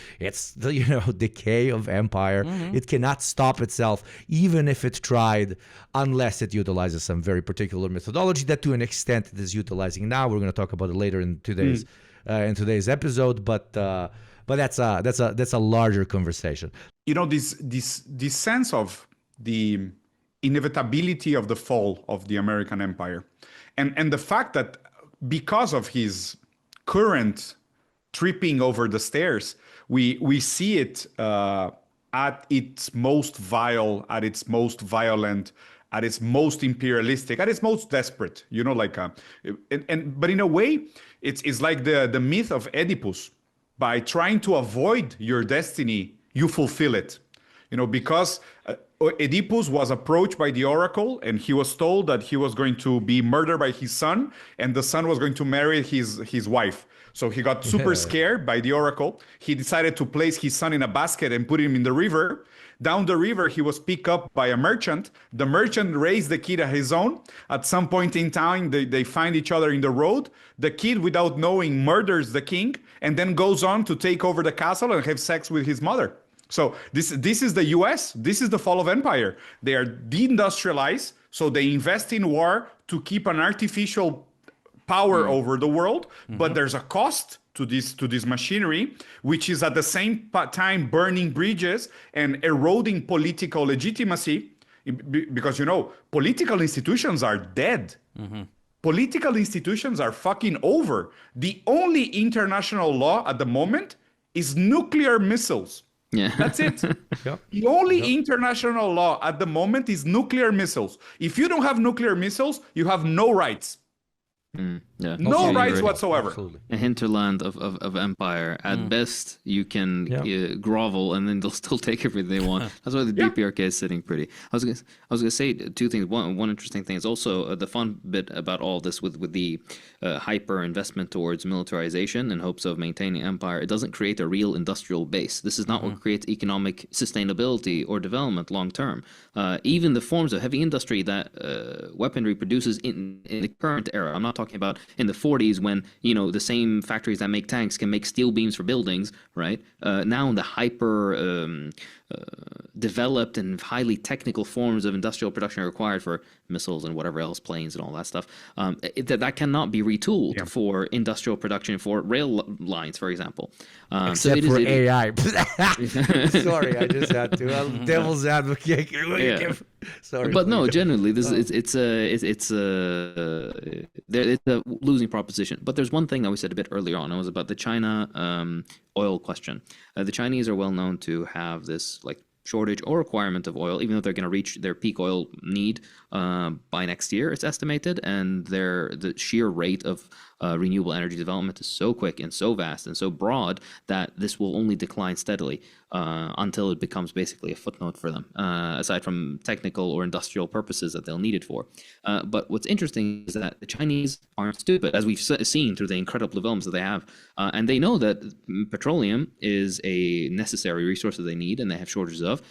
the decay of empire. It cannot stop itself, even if it tried, unless it utilizes some very particular methodology that, to an extent, it is utilizing now. We're going to talk about it later in today's episode, but that's a larger conversation. This sense of the inevitability of the fall of the American empire, and the fact that because of his current tripping over the stairs, we see it at its most vile, at its most violent, at its most imperialistic, at its most desperate. But in a way, it's like the myth of Oedipus. By trying to avoid your destiny, you fulfill it. Because Oedipus was approached by the oracle, and he was told that he was going to be murdered by his son, and the son was going to marry his wife. So he got super scared by the oracle. He decided to place his son in a basket and put him in the river. Down the river, he was picked up by a merchant. The merchant raised the kid as his own. At some point in time, they find each other in the road. The kid, without knowing, murders the king, and then goes on to take over the castle and have sex with his mother. So this is the U.S. This is the fall of empire. They are deindustrialized, so they invest in war to keep an artificial power over the world. But there's a cost to this machinery, which is at the same time burning bridges and eroding political legitimacy, because political institutions are dead. Political institutions are fucking over. The only international law at the moment is nuclear missiles. Yeah. That's it. The only international law at the moment is nuclear missiles. If you don't have nuclear missiles, you have no rights. Yeah. No Also, rights you're whatsoever. Absolutely. a hinterland of empire. At best, you can grovel, and then they'll still take everything they want. That's why the Yeah. DPRK is sitting pretty. I was gonna say two things. One interesting thing is also the fun bit about all this with the hyper investment towards militarization in hopes of maintaining empire. It doesn't create a real industrial base. This is not what creates economic sustainability or development long term. Even the forms of heavy industry that weaponry produces in the current era. I'm not talking about in the 40s when the same factories that make tanks can make steel beams for buildings, right? Now in the hyper developed and highly technical forms of industrial production required for missiles and whatever else, planes and all that stuff, that cannot be retooled for industrial production for rail lines, for example. Except for AI. Sorry, I just had to. I'm devil's advocate. Sorry. But no, generally, it's a losing proposition. But there's one thing that we said a bit earlier on. It was about the China oil question. The Chinese are well known to have this shortage or requirement of oil, even though they're going to reach their peak oil need by next year, it's estimated, and the sheer rate of renewable energy development is so quick and so vast and so broad that this will only decline steadily until it becomes basically a footnote for them, aside from technical or industrial purposes that they'll need it for. But what's interesting is that the Chinese aren't stupid, as we've seen through the incredible developments that they have, and they know that petroleum is a necessary resource that they need and they have shortages of,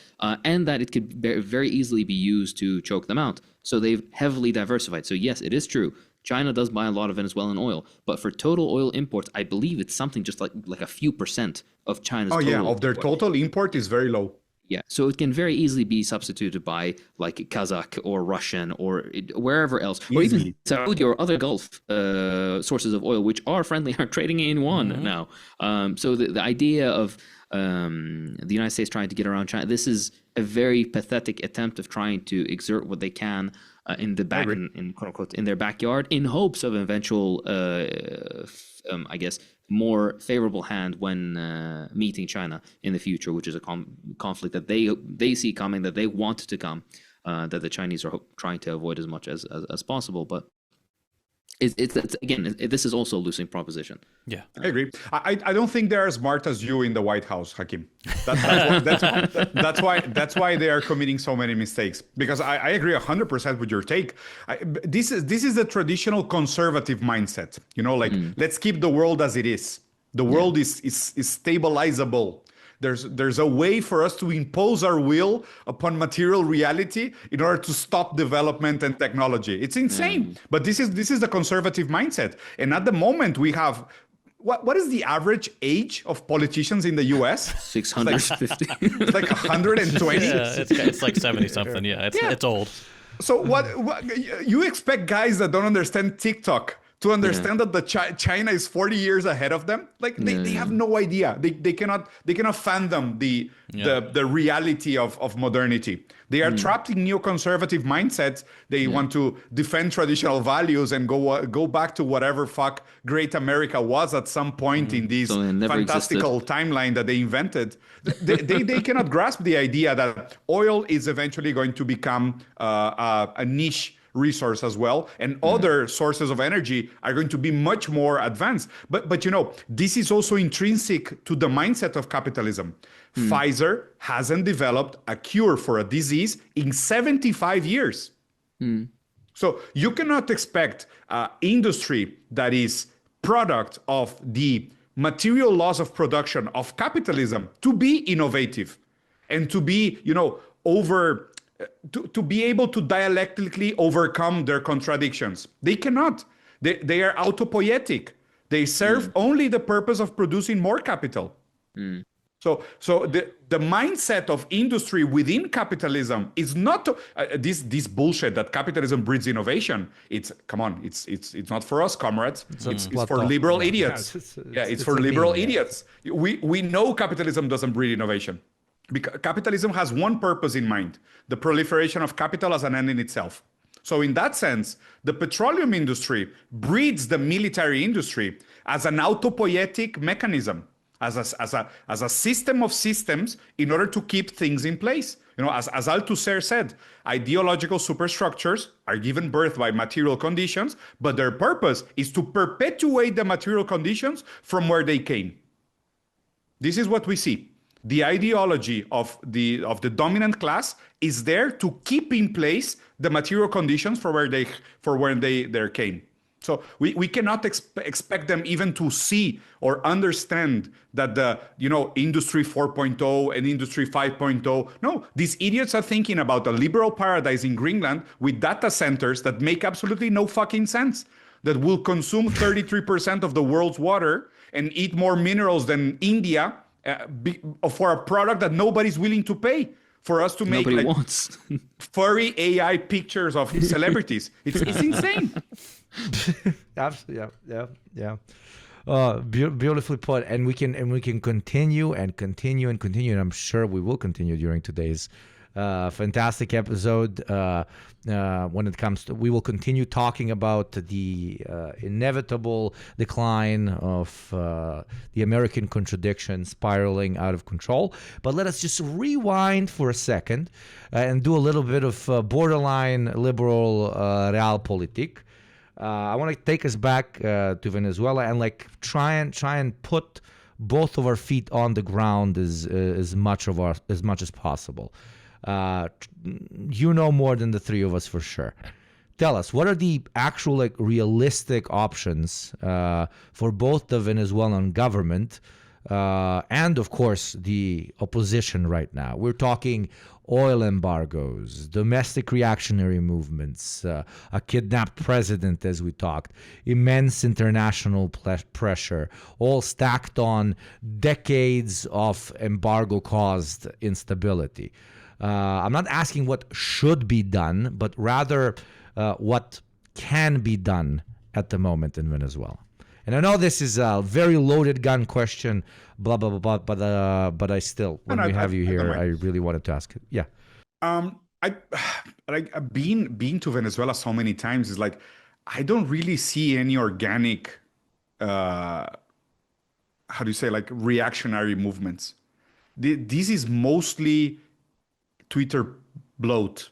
and that it could very easily be used to choke them out. So they've heavily diversified. So yes, it is true. China does buy a lot of Venezuelan oil, but for total oil imports, I believe it's something just like a few % of China's total. Of their total import is very low. Yeah, so it can very easily be substituted by Kazakh or Russian or wherever else, or even Saudi or other Gulf sources of oil, which are friendly, are trading in yuan now. So the idea of the United States trying to get around China, this is a very pathetic attempt of trying to exert what they can in the back, in quote unquote, in their backyard, in hopes of eventual, I guess, more favorable hand when meeting China in the future, which is a conflict that they see coming, that they want to come, that the Chinese are trying to avoid as much as possible. But it's again, this is also a losing proposition. Yeah, I agree. I don't think they're as smart as you in the White House, Hakim. That's why they are committing so many mistakes. Because I agree 100% with your take. This is the traditional conservative mindset. Let's keep the world as it is. The world is stabilizable. There's a way for us to impose our will upon material reality in order to stop development and technology. It's insane. But this is the conservative mindset. And at the moment we have what is the average age of politicians in the US? 650. It's like 120. Yeah, it's like 70 something. Yeah, it's old. So what you expect guys that don't understand TikTok to understand that China is 40 years ahead of them? They have no idea. They cannot fathom the reality of modernity. They are trapped in neoconservative mindsets. They want to defend traditional values and go back to whatever great America was at some point in this fantastical timeline that they invented. They cannot grasp the idea that oil is eventually going to become a niche resource as well, and other sources of energy are going to be much more advanced. But this is also intrinsic to the mindset of capitalism. Pfizer hasn't developed a cure for a disease in 75 years. So you cannot expect industry that is product of the material laws of production of capitalism to be innovative and to be, to be able to dialectically overcome their contradictions. They cannot. They are autopoietic. They serve only the purpose of producing more capital. So the mindset of industry within capitalism is not this bullshit that capitalism breeds innovation. It's not for us, comrades. It's for liberal idiots. It's for liberal idiots. We know capitalism doesn't breed innovation. Because capitalism has one purpose in mind: the proliferation of capital as an end in itself. So in that sense, the petroleum industry breeds the military industry as an autopoietic mechanism. as a system of systems in order to keep things in place. As Althusser said, ideological superstructures are given birth by material conditions, but their purpose is to perpetuate the material conditions from where they came. This is what we see. The ideology of the dominant class is there to keep in place the material conditions for where they came. So we cannot expect them even to see or understand that the Industry 4.0 and Industry 5.0. No, these idiots are thinking about a liberal paradise in Greenland with data centers that make absolutely no fucking sense, that will consume 33% of the world's water and eat more minerals than India for a product that nobody's willing to pay for us to make Nobody wants. furry AI pictures of celebrities. It's insane. Absolutely, yeah. Beautifully put, and we can continue and continue and continue, and I'm sure we will continue during today's fantastic episode. When it comes to, we will continue talking about the inevitable decline of the American contradiction spiraling out of control. But let us just rewind for a second and do a little bit of borderline liberal realpolitik. I want to take us back to Venezuela and try and put both of our feet on the ground as much as possible. You know more than the three of us for sure. Tell us, what are the actual realistic options for both the Venezuelan government and, of course, the opposition right now? We're talking oil embargoes, domestic reactionary movements, a kidnapped president, as we talked, immense international pressure, all stacked on decades of embargo-caused instability. I'm not asking what should be done, but rather what can be done at the moment in Venezuela. And I know this is a very loaded gun question, blah, blah, blah, blah, but I still, when we have you here, I really wanted to ask it. Yeah. I've been to Venezuela so many times. It's I don't really see any organic, how do you say, reactionary movements. This is mostly Twitter bloat,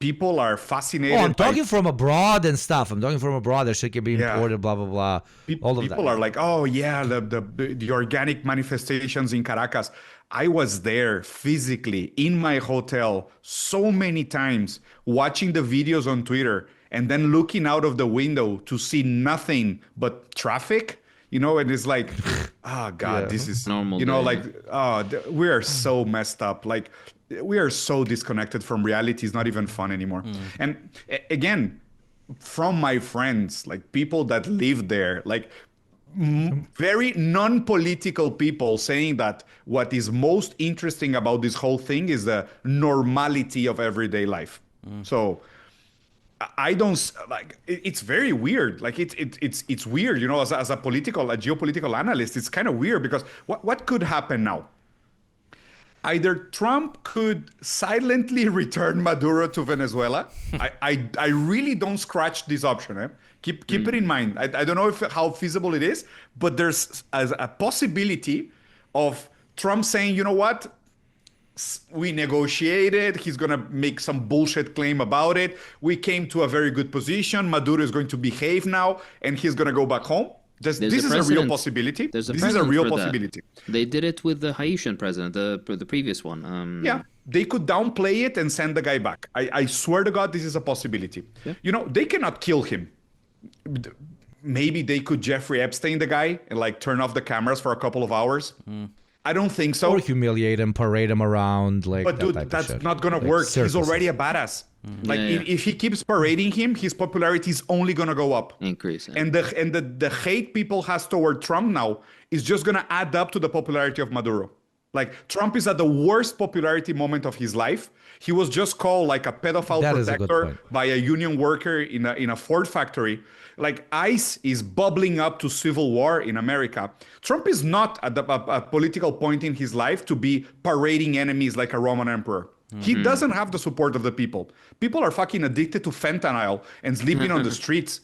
people are fascinated. I'm talking from abroad and stuff. I'm talking from abroad. There shit can be imported, blah, blah, blah. All of that. People are the organic manifestations in Caracas. I was there physically in my hotel so many times watching the videos on Twitter and then looking out of the window to see nothing but traffic, and it's oh God, this is normal. We are so messed up. We are so disconnected from reality. It's not even fun anymore. And again, from my friends, people that live there, very non-political people saying that what is most interesting about this whole thing is the normality of everyday life. So I don't it's very weird. It's weird, as a geopolitical analyst, it's kind of weird because what could happen now? Either Trump could silently return Maduro to Venezuela. I really don't scratch this option. Keep it in mind. I don't know how feasible it is, but there's a possibility of Trump saying, you know what? We negotiated. He's going to make some bullshit claim about it. We came to a very good position. Maduro is going to behave now, and he's going to go back home. This is a real possibility. This is a real possibility. They did it with the Haitian president, the previous one. Yeah, they could downplay it and send the guy back. I swear to God, this is a possibility. Yeah. They cannot kill him. Maybe they could Jeffrey Epstein the guy and turn off the cameras for a couple of hours. I don't think so. Or humiliate him, parade him around. But dude, that's not going to work. Circuses. He's already a badass. If he keeps parading him, his popularity is only going to go up. Increase. Yeah. And the hate people has toward Trump now is just going to add up to the popularity of Maduro. Trump is at the worst popularity moment of his life. He was just called a pedophile protector by a union worker in a Ford factory. ICE is bubbling up to civil war in America. Trump is not at a political point in his life to be parading enemies like a Roman emperor. He doesn't have the support of the people. People are fucking addicted to fentanyl and sleeping on the streets.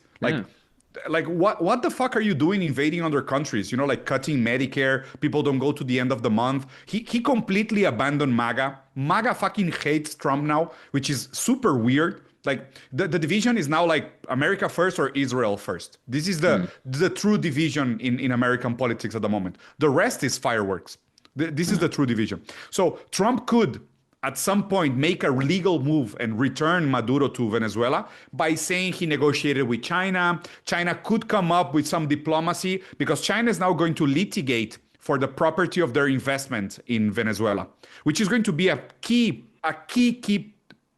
like what the fuck are you doing invading other countries? You know, like cutting Medicare, people don't go to the end of the month. He completely abandoned MAGA. MAGA fucking hates Trump now, which is super weird. Like the division is now like America first or Israel first. This is the true division in American politics at the moment. The rest is fireworks. This is the true division. So Trump could at some point make a legal move and return Maduro to Venezuela by saying he negotiated with China. China could come up with some diplomacy because China is now going to litigate for the property of their investment in Venezuela, which is going to be a key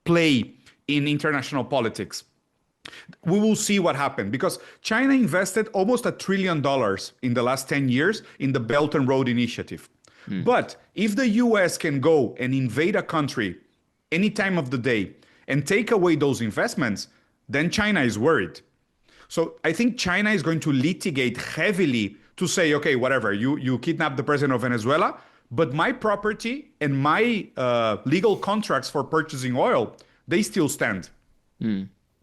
play in international politics. We will see what happened because China invested almost $1 trillion in the last 10 years in the Belt and Road Initiative. But if the US can go and invade a country any time of the day and take away those investments, then China is worried. So I think China is going to litigate heavily to say, okay, whatever, you kidnapped the president of Venezuela, but my property and my legal contracts for purchasing oil, they still stand.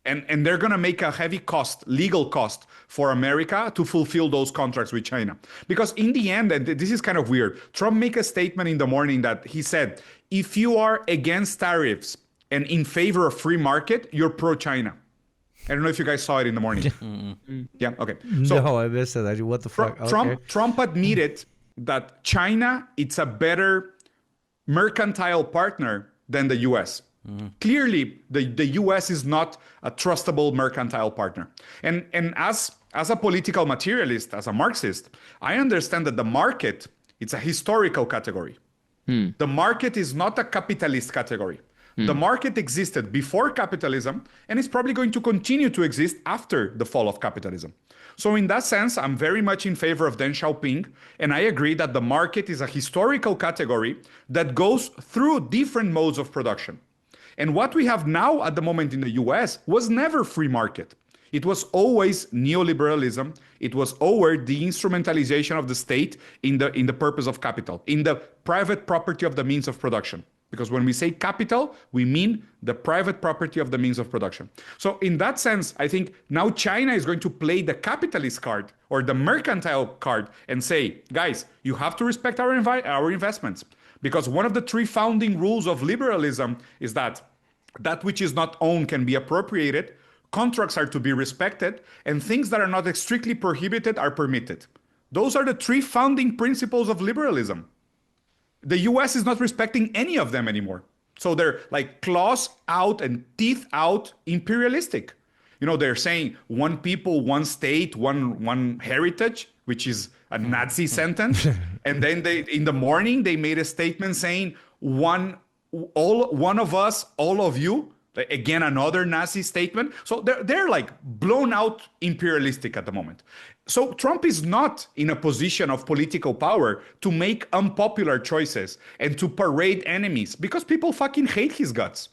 And they're going to make a heavy legal cost for America to fulfill those contracts with China. Because in the end, and this is kind of weird, Trump made a statement in the morning that he said, if you are against tariffs and in favor of free market, you're pro-China. I don't know if you guys saw it in the morning. Yeah, okay. So no, I missed it. What the fuck? Trump admitted that China, it's a better mercantile partner than the US. Clearly, the US is not a trustable mercantile partner. And as a political materialist, as a Marxist, I understand that the market, it's a historical category. The market is not a capitalist category. The market existed before capitalism, and it's probably going to continue to exist after the fall of capitalism. So in that sense, I'm very much in favor of Deng Xiaoping, and I agree that the market is a historical category that goes through different modes of production. And what we have now at the moment in the US was never free market. It was always neoliberalism. It was always the instrumentalization of the state in the purpose of capital, in the private property of the means of production. Because when we say capital, we mean the private property of the means of production. So in that sense, I think now China is going to play the capitalist card or the mercantile card and say, guys, you have to respect our investments. Because one of the 3 founding rules of liberalism is that which is not owned can be appropriated, contracts are to be respected, and things that are not strictly prohibited are permitted. Those are the 3 founding principles of liberalism. The US is not respecting any of them anymore. So they're like claws out and teeth out imperialistic. You know, they're saying one people, one state, one heritage, which is a Nazi sentence. And then in the morning, they made a statement saying one of us, all of you. Again, another Nazi statement. So they're like blown out imperialistic at the moment. So Trump is not in a position of political power to make unpopular choices and to parade enemies because people fucking hate his guts.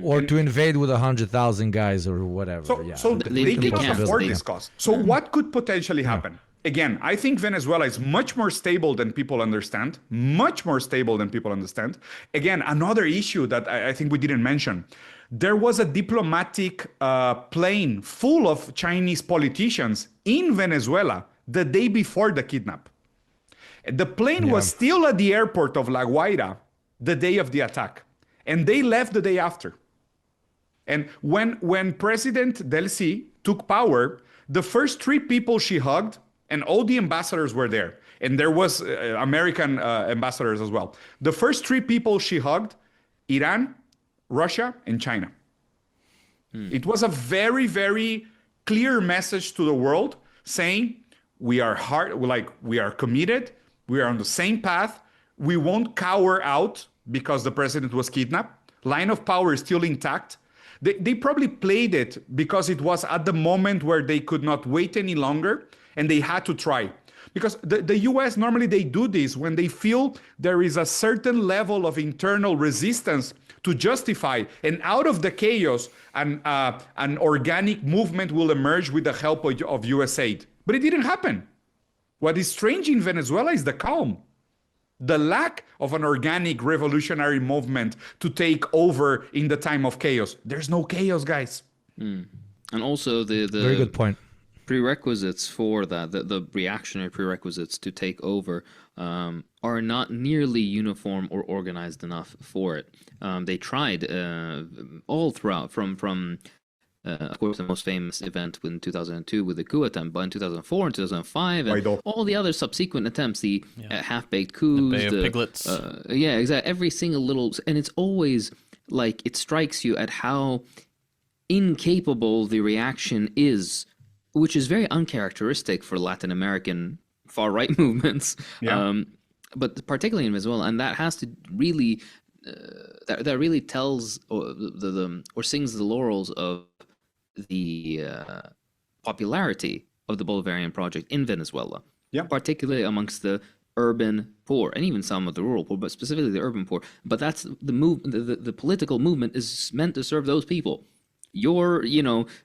Or to invade with 100,000 guys or whatever. So they cannot afford this cost. So what could potentially happen? Again, I think Venezuela is much more stable than people understand. Much more stable than people understand. Again, another issue that I think we didn't mention. There was a diplomatic plane full of Chinese politicians in Venezuela the day before the kidnap. The plane was still at the airport of La Guaira the day of the attack. And they left the day after. And when President Delcy took power, the first 3 people she hugged, and all the ambassadors were there, and there was American ambassadors as well. The first 3 people she hugged, Iran, Russia, and China. It was a very, very clear message to the world saying, we are committed, we are on the same path, we won't cower out because the president was kidnapped. Line of power is still intact. They probably played it because it was at the moment where they could not wait any longer and they had to try. Because the US, normally they do this when they feel there is a certain level of internal resistance to justify, and out of the chaos, an organic movement will emerge with the help of US aid. But it didn't happen. What is strange in Venezuela is the calm. The lack of an organic revolutionary movement to take over in the time of chaos. There's no chaos, guys. And also the very good point. prerequisites for that, the reactionary prerequisites to take over, are not nearly uniform or organized enough for it. They tried all throughout, from of course, the most famous event in 2002 with the coup attempt, but in 2004 and 2005, and all the other subsequent attempts, the half-baked coups, the Bay of Piglets. Yeah, exactly. Every single little, and it's always like it strikes you at how incapable the reaction is, which is very uncharacteristic for Latin American far-right movements. Yeah. But particularly in Venezuela, and that has to really that really tells or sings the laurels of the popularity of the Bolivarian project in Venezuela, particularly amongst the urban poor and even some of the rural poor, but specifically the urban poor. But that's the political movement is meant to serve those people. Your,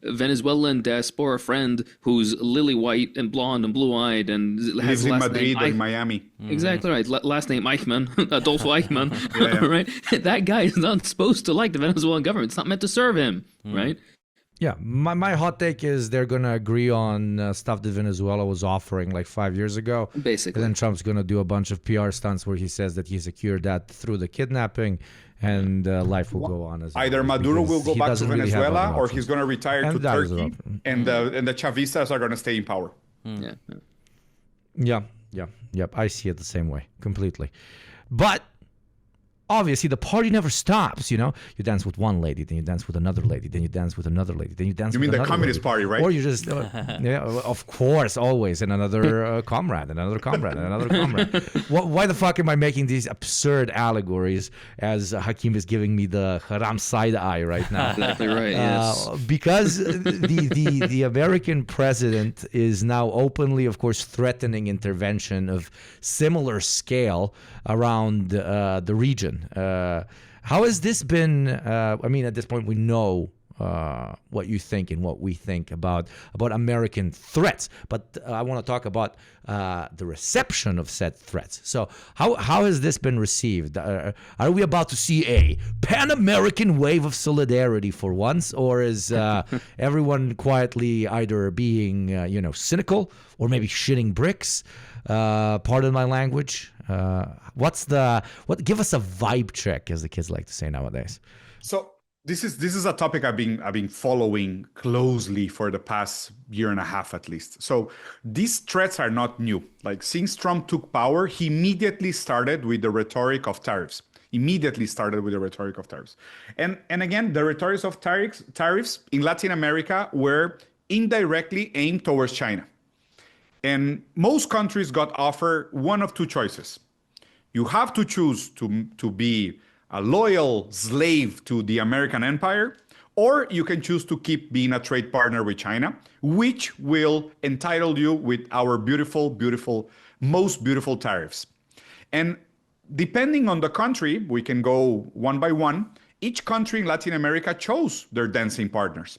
Venezuelan diaspora friend who's lily white and blonde and blue-eyed and has lives in last Madrid name and Miami. Exactly right. Last name Eichmann, Adolfo Eichmann, right? That guy is not supposed to like the Venezuelan government. It's not meant to serve him, right? Yeah, my hot take is they're going to agree on stuff that Venezuela was offering like 5 years ago. Basically. And then Trump's going to do a bunch of PR stunts where he says that he secured that through the kidnapping, and life will go on as Either always, Maduro will because go he back to doesn't really have Venezuela, other or options. he's going to retire to And that is Turkey, an and the Chavistas are going to stay in power. Yep. I see it the same way completely. But obviously, the party never stops. You dance with one lady, then you dance with another lady, then you dance with another lady, then you dance. You with mean the another Communist lady. Party, right? Or you just, yeah, of course, always, and another comrade, and another comrade, and another comrade. Why the fuck am I making these absurd allegories as Hakim is giving me the haram side eye right now? Exactly right. Yes. Because the American president is now openly, of course, threatening intervention of similar scale around the region. How has this been? I mean, at this point, we know what you think and what we think about American threats, but I want to talk about the reception of said threats. So, how has this been received? Are we about to see a pan-American wave of solidarity for once, or is everyone quietly either being, cynical or maybe shitting bricks? Pardon my language. Give us a vibe check, as the kids like to say nowadays. So this is a topic I've been following closely for the past year and a half at least. So these threats are not new. Like, since Trump took power, he immediately started with the rhetoric of tariffs. And again, the rhetoric of tariffs in Latin America were indirectly aimed towards China. And most countries got offered one of two choices. You have to choose to be a loyal slave to the American empire, or you can choose to keep being a trade partner with China, which will entitle you with our beautiful, most beautiful tariffs. And depending on the country, we can go one by one. Each country in Latin America chose their dancing partners.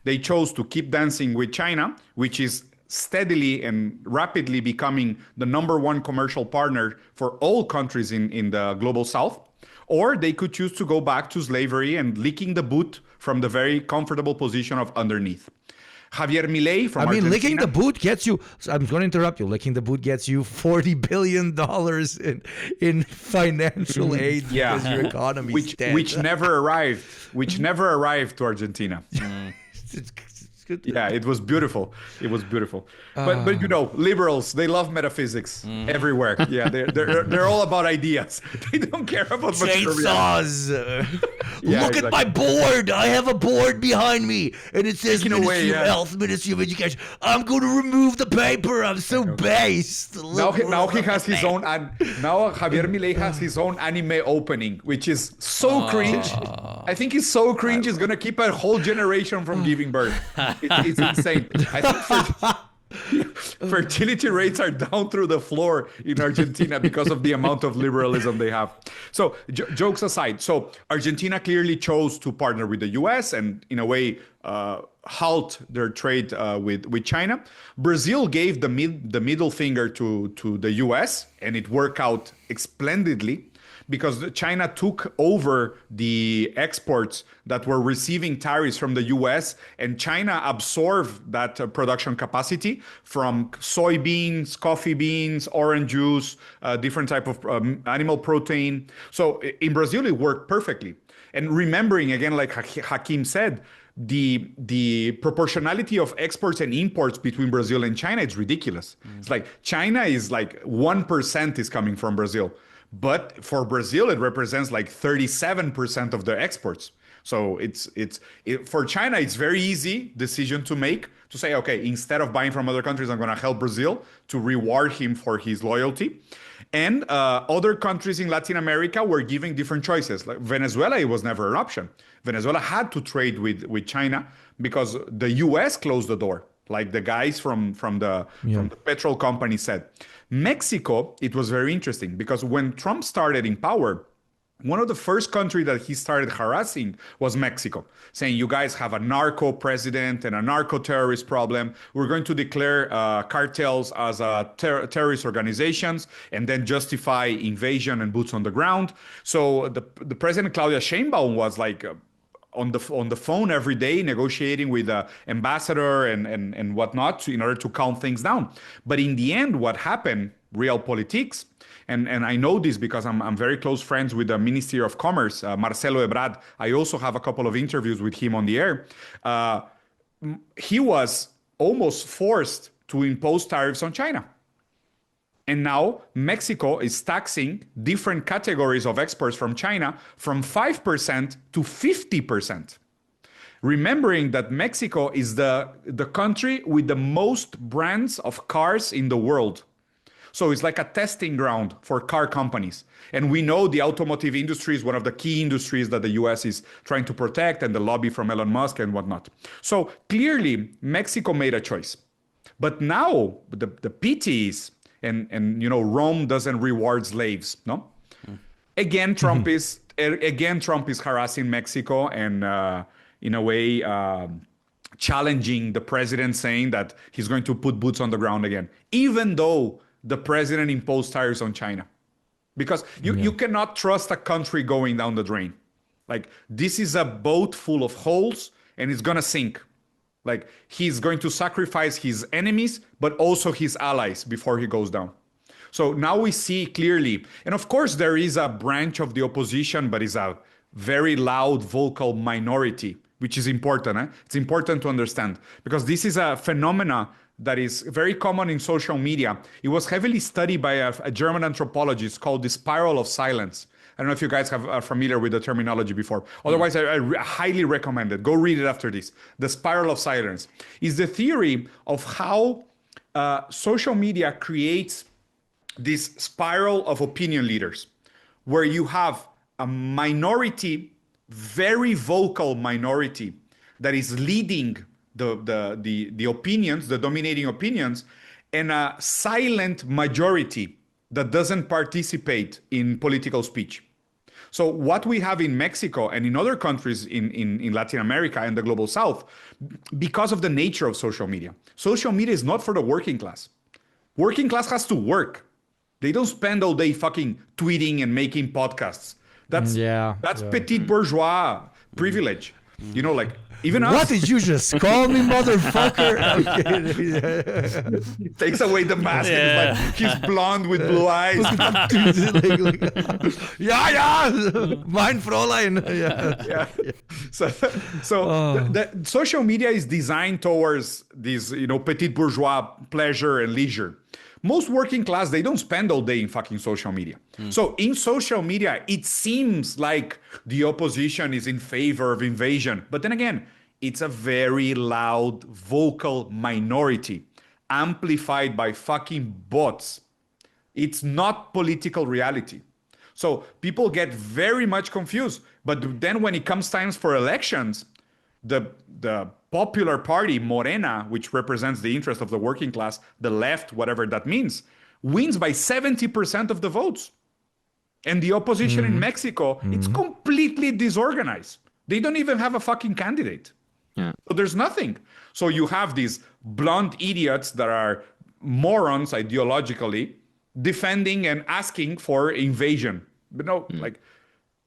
They chose to keep dancing with China, which is steadily and rapidly becoming the number one commercial partner for all countries in the global south. Or they could choose to go back to slavery and licking the boot from the very comfortable position of underneath. Javier Milei from Argentina. Licking the boot gets you. I'm going to interrupt you. Licking the boot gets you $40 billion in financial aid because your economy's dead. Which never arrived to Argentina. Yeah, it was beautiful. But liberals, they love metaphysics everywhere. Yeah, they're all about ideas. They don't care about chainsaws. Look at my board. I have a board behind me, and it says Ministry of Health, Ministry of Education. I'm going to remove the paper. I'm so based. Now he has his own. Now Javier Milei has his own anime opening, which is so cringe. I think it's so cringe. It's gonna keep a whole generation from giving birth. It's insane. I think fertility rates are down through the floor in Argentina because of the amount of liberalism they have. So jokes aside, so Argentina clearly chose to partner with the US and in a way halt their trade with China. Brazil gave the middle finger to the US, and it worked out splendidly. because China took over the exports that were receiving tariffs from the US, and China absorbed that production capacity from soybeans, coffee beans, orange juice, different type of animal protein. So in Brazil, it worked perfectly. And remembering again, like Hakim said, the proportionality of exports and imports between Brazil and China is ridiculous. It's like China is like 1% is coming from Brazil, but for Brazil it represents like 37% of their exports. So for China it's very easy decision to make to say, okay, instead of buying from other countries, I'm going to help Brazil to reward him for his loyalty. And other countries in Latin America were giving different choices. Like Venezuela, it was never an option. Venezuela had to trade with China because the US closed the door, like the guys from the petrol company said. Mexico, it was very interesting because when Trump started in power, one of the first countries that he started harassing was Mexico, saying, you guys have a narco president and a narco terrorist problem. We're going to declare cartels as terrorist organizations and then justify invasion and boots on the ground. So the President Claudia Sheinbaum was like on the phone every day negotiating with the ambassador and whatnot in order to calm things down. But in the end, what happened, realpolitik, and I know this because I'm very close friends with the Ministry of Commerce, Marcelo Ebrard. I also have a couple of interviews with him on the air. He was almost forced to impose tariffs on China. And now Mexico is taxing different categories of exports from China from 5% to 50%. Remembering that Mexico is the country with the most brands of cars in the world. So it's like a testing ground for car companies. And we know the automotive industry is one of the key industries that the US is trying to protect, and the lobby from Elon Musk and whatnot. So clearly, Mexico made a choice. But now the pity is, and Rome doesn't reward slaves, no? Again, Trump is harassing Mexico and in a way challenging the president, saying that he's going to put boots on the ground again, even though the president imposed tariffs on China. Because you cannot trust a country going down the drain. Like, this is a boat full of holes and it's gonna sink. Like, he's going to sacrifice his enemies, but also his allies before he goes down. So now we see clearly, and of course there is a branch of the opposition, but it's a very loud, vocal minority, which is important. It's important to understand, because this is a phenomena that is very common in social media. It was heavily studied by a German anthropologist called the spiral of silence. I don't know if you guys are familiar with the terminology before. Otherwise, I highly recommend it. Go read it after this. The spiral of silence is the theory of how social media creates this spiral of opinion leaders, where you have a minority, very vocal minority, that is leading the opinions, the dominating opinions, and a silent majority that doesn't participate in political speech. So what we have in Mexico and in other countries in Latin America and the global south, because of the nature of social media is not for the working class. Working class has to work. They don't spend all day fucking tweeting and making podcasts. That's petit bourgeois privilege. Like, even us. What did you just call me, motherfucker? Takes away the mask. And it's like, he's blonde with blue eyes. Mein Fräulein. Yeah. So the social media is designed towards this, petit bourgeois pleasure and leisure. Most working class, they don't spend all day in fucking social media. So in social media, it seems like the opposition is in favor of invasion. But then again, it's a very loud, vocal minority, amplified by fucking bots. It's not political reality. So people get very much confused. But then when it comes times for elections, the popular party, Morena, which represents the interest of the working class, the left, whatever that means, wins by 70% of the votes. And the opposition in Mexico, it's completely disorganized. They don't even have a fucking candidate. Yeah. So there's nothing. So you have these blunt idiots that are morons ideologically defending and asking for invasion. But no, like,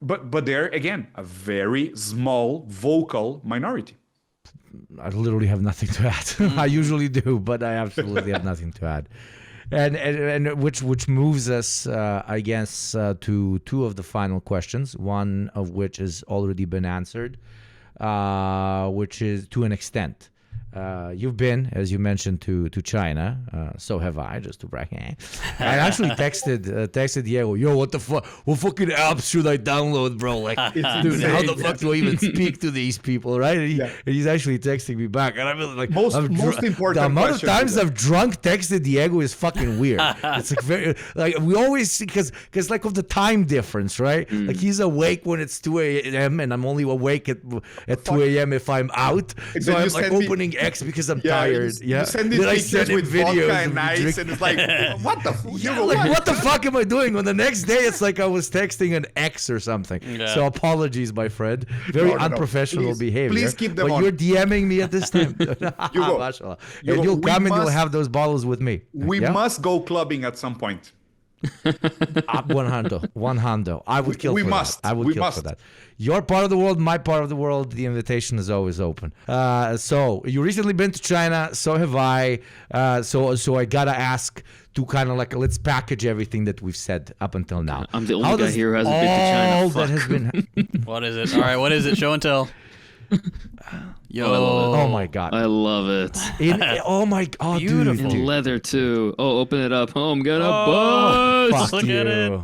but they're again a very small vocal minority. I literally have nothing to add. I usually do, but I absolutely have nothing to add. And which moves us, I guess, to two of the final questions. One of which has already been answered, which is to an extent. You've been, as you mentioned, to China. So have I, just to brag. I actually texted Diego, yo, what the fuck? What fucking apps should I download, bro? Like, dude, how the fuck do I even speak to these people, right? And he's actually texting me back. And I'm like, most important the amount of question times today. I've drunk texted Diego is fucking weird. It's like very, like we always, because like of the time difference, right? Like he's awake when it's 2 a.m. and I'm only awake at 2 a.m. if I'm out. And So then I'm you like send me- opening X because I'm tired. You send me Then I pictures send him with vodka videos and of me ice, drinking. and it's like, what the? Yeah, like what the fuck am I doing? On the next day, it's like I was texting an ex or something. Yeah. So apologies, my friend. Very No. unprofessional Please- behavior. please keep them but on. you're DMing me at this time. Hugo, Mashallah. Hugo, And you'll we come and you'll must- have those bottles with me. We Yeah? must go clubbing at some point. One hundo. I would kill We for must. that. I would We kill for must. that. Your part of the world, my part of the world, the invitation is always open. So you recently been to China, so have I. So I gotta ask to kind of like, let's package everything that we've said up until now. I'm the only How guy does here who hasn't been to China. all that Fuck. has been. What is it? All right, what is it? Show and tell. Yo, I love Oh my god. I love it. Oh my god, Beautiful. dude. Leather too. Oh, open it up. Oh, I'm gonna Oh, bust. Fuck Look you. at it.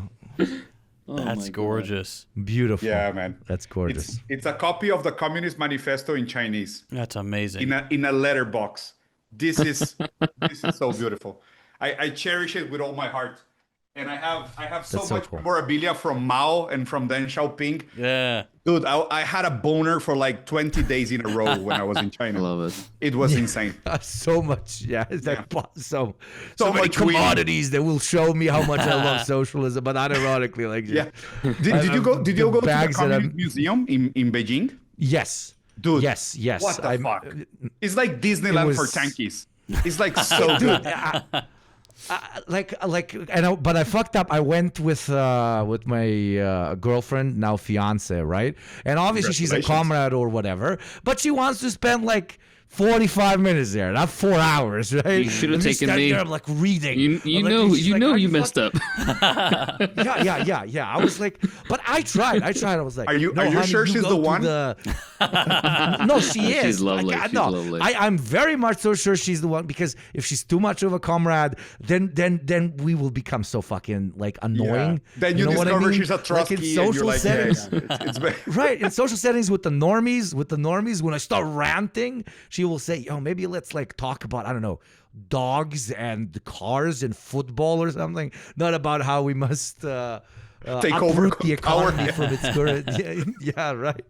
Oh That's my gorgeous. Beautiful. Yeah, man. That's gorgeous. It's a copy of the Communist Manifesto in Chinese That's amazing. in a letter box. This is so beautiful. I cherish it with all my heart. And I have so That's so much cool. memorabilia from Mao and from Deng Xiaoping. Yeah. Dude, I had a boner for like 20 days in a row when I was in I China. love it. It was insane. So much, yeah. It's like so So many much weed. commodities that will show me how much I love socialism, but unironically, like Yeah. Did you go to the bags that Communist Museum in Beijing? Yes, Dude, yes. What the fuck? It's like Disneyland was- for tankies. It's like so good. But I fucked up. I went with my girlfriend, now fiance, right? And obviously she's a Congratulations. comrade or whatever, but she wants to spend like 45 minutes there, not 4 hours, right? You should have I'm just taken standing me. there, I'm like reading. You I'm like, know she's you like, know "Are you fucking-" messed up. Yeah. I was like, but I tried. I was like, Are you "No, honey, sure she's go the to one?" No, she is. She's lovely. Like, She's no, lovely. I'm very much so sure she's the one, because if she's too much of a comrade, then we will become so fucking like annoying. Then you know what I discover mean? she's a Trotsky like in and you're social like, settings. it's bad. Right, in social settings with the normies, when I start ranting, she will say, "Yo, maybe let's like talk about, I don't know, dogs and cars and football or something, not about how we must Take over uproot the power." economy from its current." Yeah, right.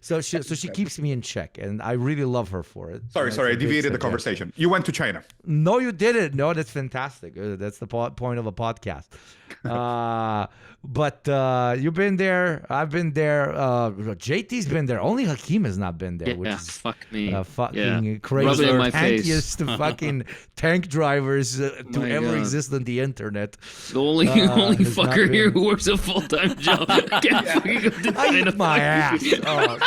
So she keeps me in check, and I really love her for it. Sorry, That's I a good deviated the suggestion. conversation. You went to China. No, you didn't. No, that's fantastic. That's the point of a podcast. But you've been there. I've been there. JT's been there. Only Hakeem has not been there, which Yeah, is fuck me. fucking Yeah. crazy. Rub it in my Tankiest face. fucking tank drivers to My ever God. exist on the internet. The only has not fucker here been- who works a full-time job. Can't fucking go to I China. eat my ass. Oh,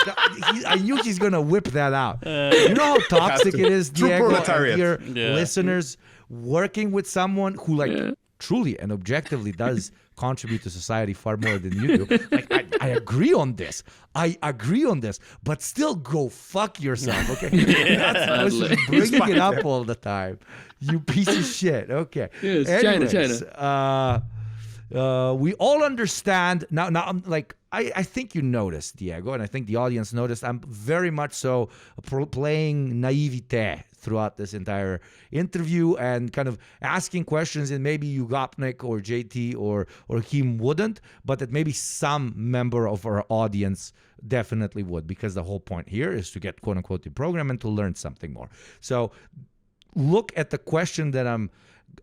I knew she's gonna whip that out. You know how toxic to. it is, True Diego, and proletariat. your Yeah. listeners working with someone who, like, Yeah. truly and objectively does contribute to society far more than you do. Like, I agree on this. But still go fuck yourself, okay? That's how she's Sadly. bringing it up all the time. You piece of shit. Okay. Yes, China. We all understand now. I'm like, I think you noticed, Diego, and I think the audience noticed. I'm very much so playing naivete throughout this entire interview and kind of asking questions, and maybe Ugopnik or JT or Hakeem wouldn't, but that maybe some member of our audience definitely would, because the whole point here is to get quote unquote the program and to learn something more. So look at the question that I'm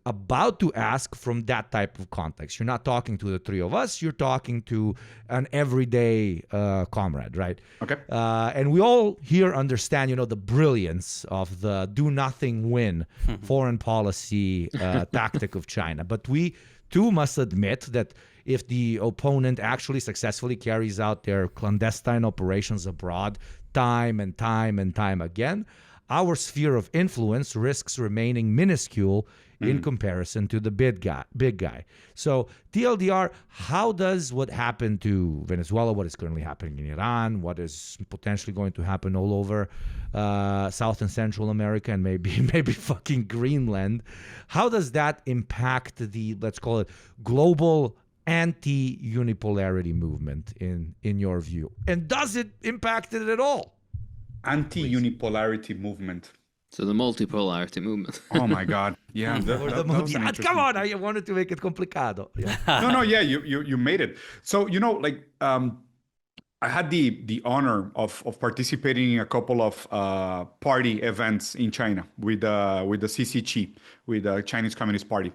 about to ask from that type of context. You're not talking to the three of us. You're talking to an everyday comrade, right? Okay. And we all here understand, the brilliance of the do nothing win foreign policy tactic of China. But we too must admit that if the opponent actually successfully carries out their clandestine operations abroad time and time and time again, our sphere of influence risks remaining minuscule in comparison to the big guy. So TLDR, how does what happened to Venezuela, what is currently happening in Iran, what is potentially going to happen all over South and Central America and maybe fucking Greenland, how does that impact the, let's call it, global anti-unipolarity movement in your view? And does it impact it at all? Anti-unipolarity movement. So the multipolarity movement. Oh my God! Yeah, Come on, I wanted to make it complicado. Yeah. no, yeah, you made it. So I had the honor of participating in a couple of party events in China with the CCP, with the Chinese Communist Party,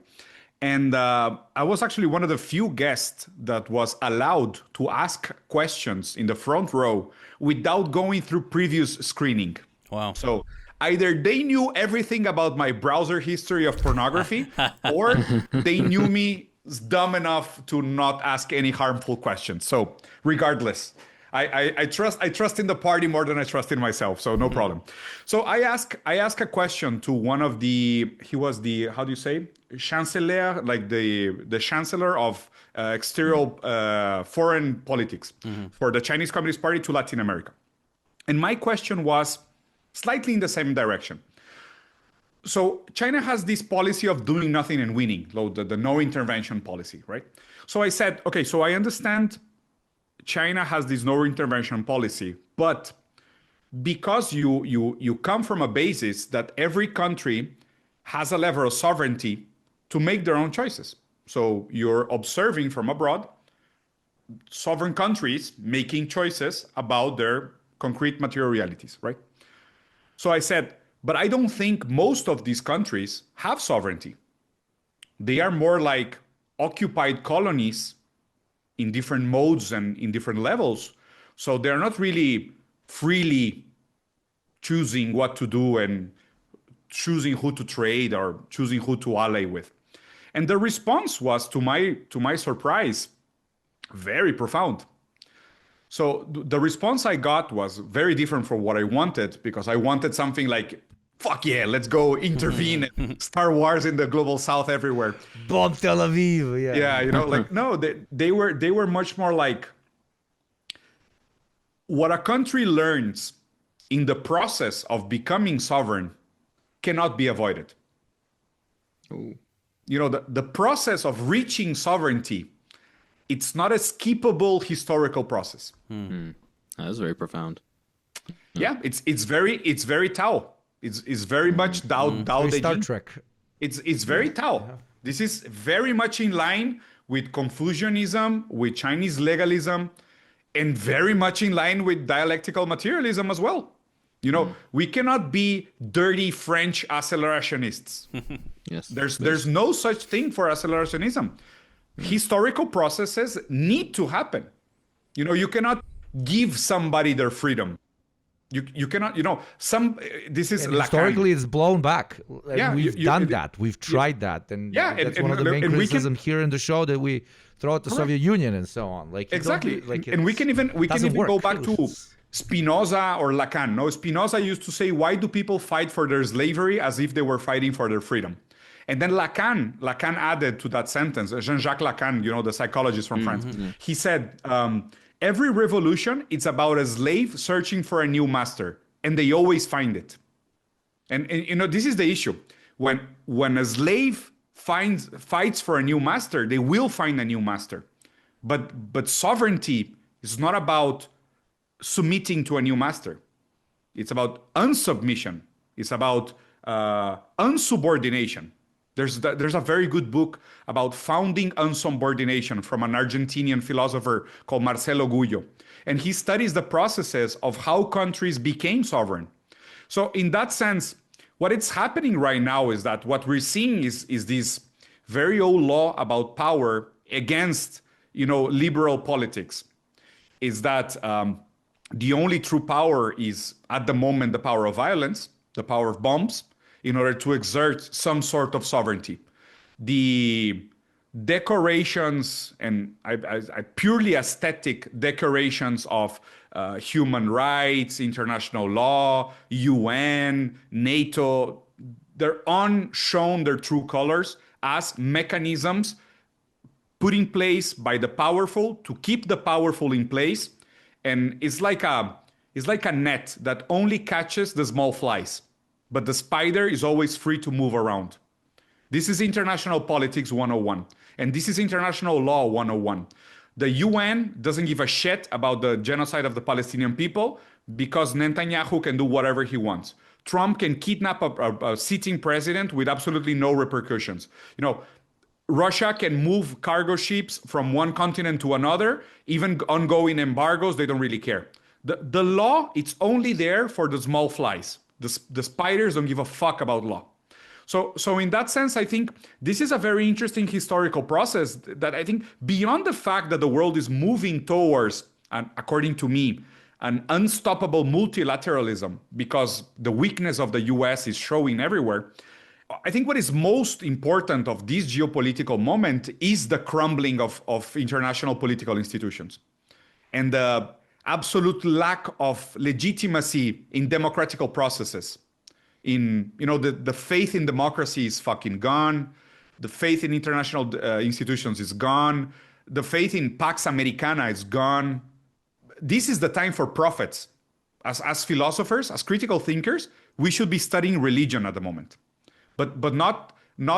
and I was actually one of the few guests that was allowed to ask questions in the front row without going through previous screening. Wow! So either they knew everything about my browser history of pornography, or they knew me dumb enough to not ask any harmful questions. So regardless, I trust in the party more than I trust in myself. So no problem. So I ask a question to one of he was the, how do you say, chancellor, like the chancellor of exterior foreign politics for the Chinese Communist Party to Latin America. And my question was slightly in the same direction. So China has this policy of doing nothing and winning, the no intervention policy, right? So I said, okay, so I understand China has this no intervention policy, but because you come from a basis that every country has a level of sovereignty to make their own choices. So you're observing from abroad sovereign countries making choices about their concrete material realities, right? So I said, but I don't think most of these countries have sovereignty. They are more like occupied colonies in different modes and in different levels. So they're not really freely choosing what to do and choosing who to trade or choosing who to ally with. And the response was, to my surprise, very profound. So the response I got was very different from what I wanted, because I wanted something like, fuck yeah, let's go intervene and Star Wars in the global south everywhere. Bomb Tel Aviv. Yeah. Yeah, like, no, they were much more like, what a country learns in the process of becoming sovereign cannot be avoided. Ooh. The process of reaching sovereignty, it's not a skippable historical process. That's very profound. Yeah, it's very Tao. It's very much Tao De Star Jing. Trek. It's very Tao. This is very much in line with Confucianism, with Chinese legalism, and very much in line with dialectical materialism as well. We cannot be dirty French accelerationists. Yes. There's no such thing for accelerationism. Historical processes need to happen. You cannot give somebody their freedom. You cannot, this is Lacan. Historically, it's blown back. Yeah, We've done that. We've tried that. And that's one of the main criticisms here in the show, that we throw out the Soviet Union and so on. Like exactly. And we can even go back to Spinoza or Lacan. No, Spinoza used to say, why do people fight for their slavery as if they were fighting for their freedom? And then Lacan added to that sentence, Jean-Jacques Lacan, the psychologist from France. He said, every revolution, it's about a slave searching for a new master, and they always find it. And this is the issue. When a slave fights for a new master, they will find a new master. But sovereignty is not about submitting to a new master. It's about unsubmission. It's about unsubordination. There's a very good book about founding unsubordination from an Argentinian philosopher called Marcelo Gullo. And he studies the processes of how countries became sovereign. So in that sense, what is happening right now is that what we're seeing is this very old law about power against, liberal politics. Is that the only true power is, at the moment, the power of violence, the power of bombs, in order to exert some sort of sovereignty. The decorations and purely aesthetic decorations of human rights, international law, UN, NATO. They're shown their true colors as mechanisms put in place by the powerful to keep the powerful in place. And it's like a net that only catches the small flies, but the spider is always free to move around. This is international politics 101. And this is international law 101. The UN doesn't give a shit about the genocide of the Palestinian people because Netanyahu can do whatever he wants. Trump can kidnap a sitting president with absolutely no repercussions. Russia can move cargo ships from one continent to another, even ongoing embargoes, they don't really care. The law, it's only there for the small flies. The spiders don't give a fuck about law. So in that sense, I think this is a very interesting historical process that I think beyond the fact that the world is moving towards, and according to me, an unstoppable multilateralism because the weakness of the US is showing everywhere. I think what is most important of this geopolitical moment is the crumbling of international political institutions and the absolute lack of legitimacy in democratical processes. The faith in democracy is fucking gone. The faith in international institutions is gone. The faith in Pax Americana is gone. This is the time for prophets. As philosophers, as critical thinkers, we should be studying religion at the moment. But not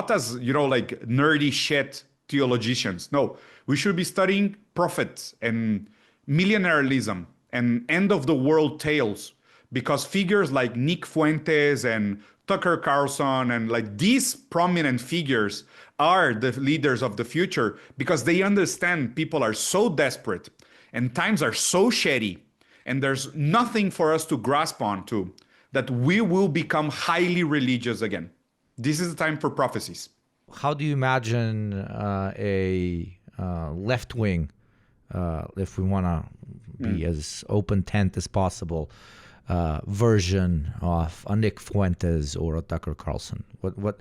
as, like nerdy shit theologians. No, we should be studying prophets and millionairism and end of the world tales, because figures like Nick Fuentes and Tucker Carlson and like these prominent figures are the leaders of the future because they understand people are so desperate and times are so shitty and there's nothing for us to grasp onto that we will become highly religious again. This is the time for prophecies. How do you imagine a left wing, if we want to be as open tent as possible, version of a Nick Fuentes or a Tucker Carlson? What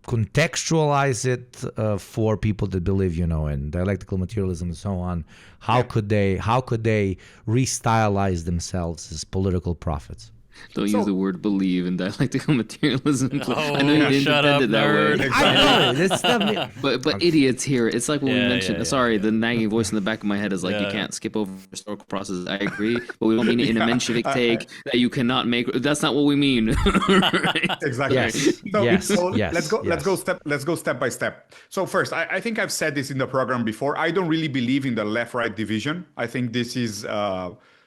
contextualize it for people that believe, in dialectical materialism and so on. How could they restylize themselves as political prophets? Don't use the word believe in dialectical materialism. Oh, I know you didn't shut intend up, it that nerd. way. I know. This stuff. But idiots here. It's like when we Yeah, mentioned. yeah, Sorry, the nagging voice in the back of my head is like you Yeah. can't skip over historical processes. I agree, but we don't mean it in a Menshevik take that you cannot make. That's not what we mean. Right? Exactly. Yes. So, Yes. so Yes. let's go step by step. So first, I think I've said this in the program before. I don't really believe in the left-right division. I think this is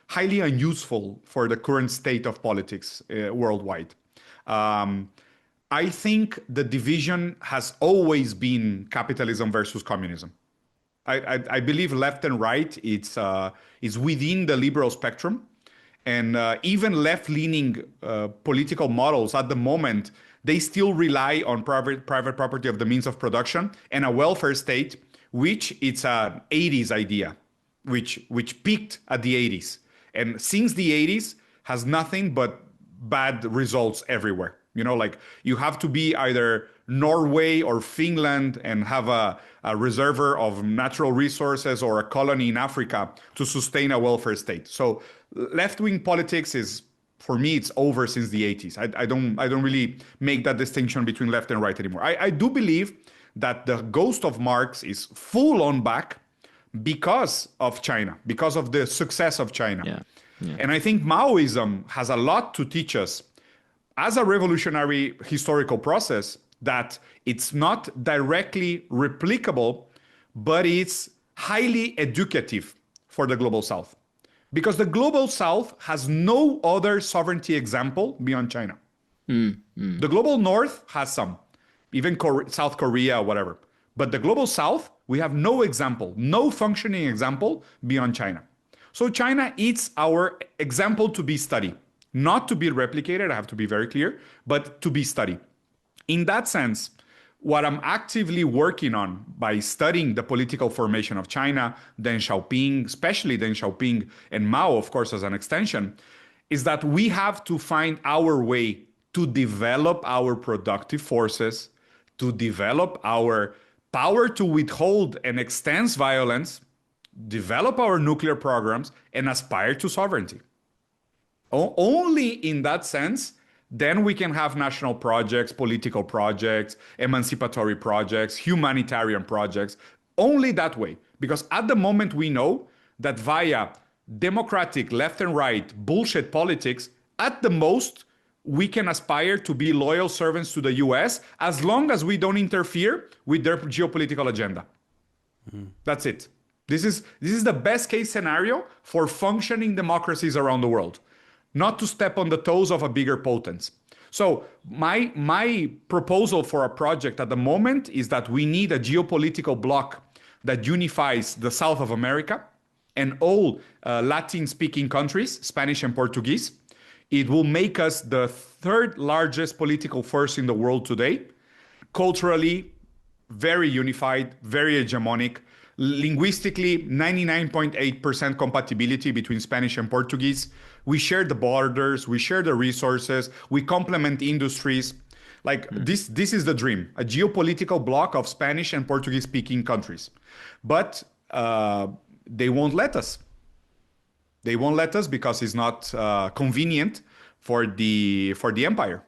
highly unuseful for the current state of politics worldwide. I think the division has always been capitalism versus communism. I believe left and right is within the liberal spectrum, and even left-leaning political models at the moment, they still rely on private property of the means of production and a welfare state, which it's an 80s idea, which peaked at the 80s. And since the 80s has nothing but bad results everywhere. Like you have to be either Norway or Finland and have a reservoir of natural resources or a colony in Africa to sustain a welfare state. So left-wing politics is, for me, it's over since the 80s. I don't really make that distinction between left and right anymore. I do believe that the ghost of Marx is full on back because of China, because of the success of China. Yeah. And I think Maoism has a lot to teach us as a revolutionary historical process, that it's not directly replicable, but it's highly educative for the Global South. Because the Global South has no other sovereignty example beyond China. The Global North has some, even South Korea, whatever. But the Global South, we have no example, no functioning example beyond China. So China is our example to be studied, not to be replicated, I have to be very clear, but to be studied. In that sense, what I'm actively working on by studying the political formation of China, Deng Xiaoping, especially Deng Xiaoping and Mao, of course, as an extension, is that we have to find our way to develop our productive forces, to develop our power to withhold and extend violence, develop our nuclear programs, and aspire to sovereignty. Only in that sense, then we can have national projects, political projects, emancipatory projects, humanitarian projects. Only that way. Because at the moment we know that via democratic left and right bullshit politics, at the most, we can aspire to be loyal servants to the US as long as we don't interfere with their geopolitical agenda. That's it. This is the best case scenario for functioning democracies around the world. Not to step on the toes of a bigger potence. So my proposal for a project at the moment is that we need a geopolitical bloc that unifies the South of America and all Latin-speaking countries, Spanish and Portuguese. It will make us the third largest political force in the world today, culturally very unified, very hegemonic, linguistically 99.8% compatibility between Spanish and Portuguese. We share the borders, we share the resources, we complement industries. Like this is the dream, a geopolitical bloc of Spanish and Portuguese speaking countries. But they won't let us. They won't let us because it's not convenient for the empire.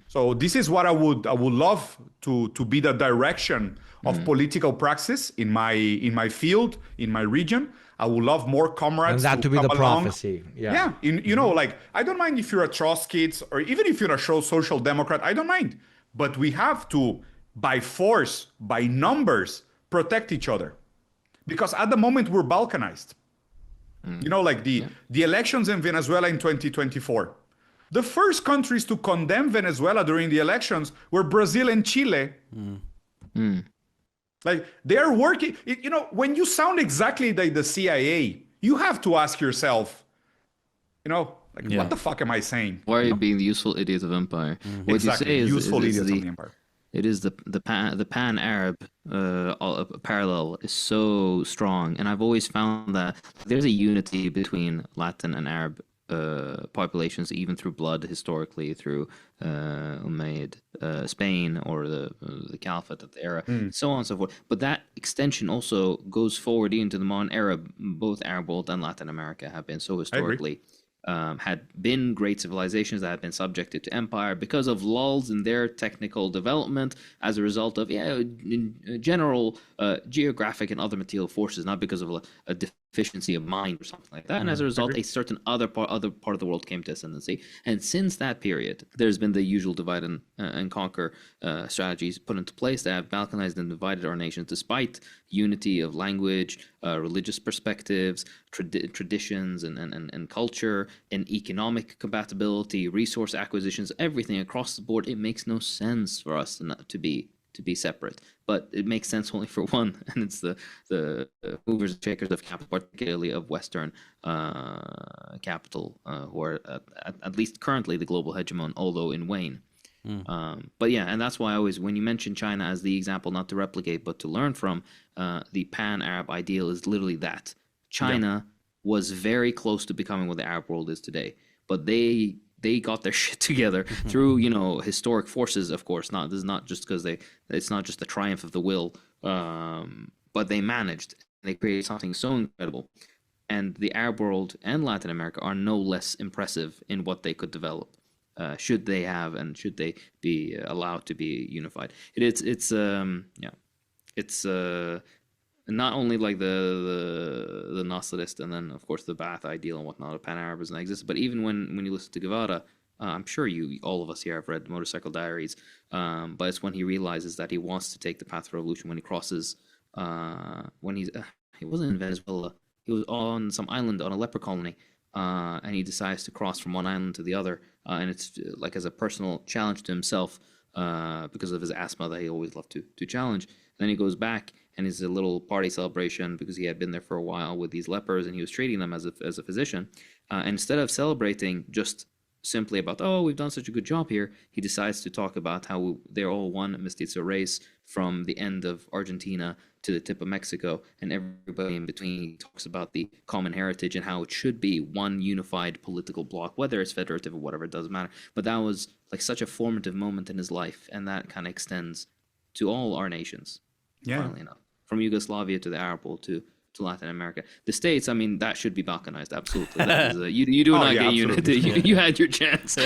So this is what I would love to be the direction of political praxis in my field, in my region. I would love more comrades. And that to be the come along. prophecy. Yeah. You know, like, I don't mind if you're a Trotskyist or even if you're a social democrat, I don't mind. But we have to, by force, by numbers, protect each other. Because at the moment we're balkanized. You know, like the elections in Venezuela in 2024. The first countries to condemn Venezuela during the elections were Brazil and Chile. Like, they're working, you know, when you sound exactly like the CIA, you have to ask yourself, you know, like, what the fuck am I saying? Why are you being the useful idiot of empire? What Exactly, you say is, useful is idiots the, of the empire. it is the pan-Arab parallel is so strong, and I've always found that there's a unity between Latin and Arab populations, even through blood, historically through Umayyad Spain or the Caliphate at the era, so on and so forth. But that extension also goes forward into the modern era. Both Arab world and Latin America have been so historically had been great civilizations that have been subjected to empire because of lulls in their technical development as a result of general geographic and other material forces, not because of a deficiency of mind or something like that. And as a result, a certain other part of the world came to ascendancy. And since that period, there's been the usual divide and conquer strategies put into place that have balkanized and divided our nations, despite unity of language, religious perspectives, traditions, and culture, and economic compatibility, resource acquisitions, everything across the board. It makes no sense for us to be separate, but it makes sense only for one, and it's the movers and shakers of capital, particularly of Western capital, who are at least currently the global hegemon, although in wane. But yeah, and that's why I always, when you mention China as the example, not to replicate but to learn from, the pan-Arab ideal is literally that. China was very close to becoming what the Arab world is today, but they got their shit together through, historic forces, of course. This is not just because it's not just the triumph of the will, but they managed. They created something so incredible. And the Arab world and Latin America are no less impressive in what they could develop, should they have and should they be allowed to be unified. It's not only like the Nasserist and then of course the Ba'ath ideal and whatnot of pan-Arabism that exists, but even when you listen to Guevara, I'm sure all of us here have read Motorcycle Diaries, but it's when he realizes that he wants to take the path of revolution when he crosses, he wasn't in Venezuela, he was on some island on a leper colony, and he decides to cross from one island to the other, and it's like as a personal challenge to himself, because of his asthma that he always loved to challenge. And then he goes back and it's a little party celebration because he had been there for a while with these lepers and he was treating them as a physician. And instead of celebrating just simply about, oh, we've done such a good job here, he decides to talk about how they're all one mestizo race from the end of Argentina to the tip of Mexico, and everybody in between. He talks about the common heritage and how it should be one unified political bloc, whether it's federative or whatever, it doesn't matter. But that was like such a formative moment in his life, and that kind of extends to all our nations. Yeah. Funnily enough, from Yugoslavia to the Arab world to Latin America, the States. I mean, that should be balkanized. Absolutely, that is you do not get unity. You had your chance.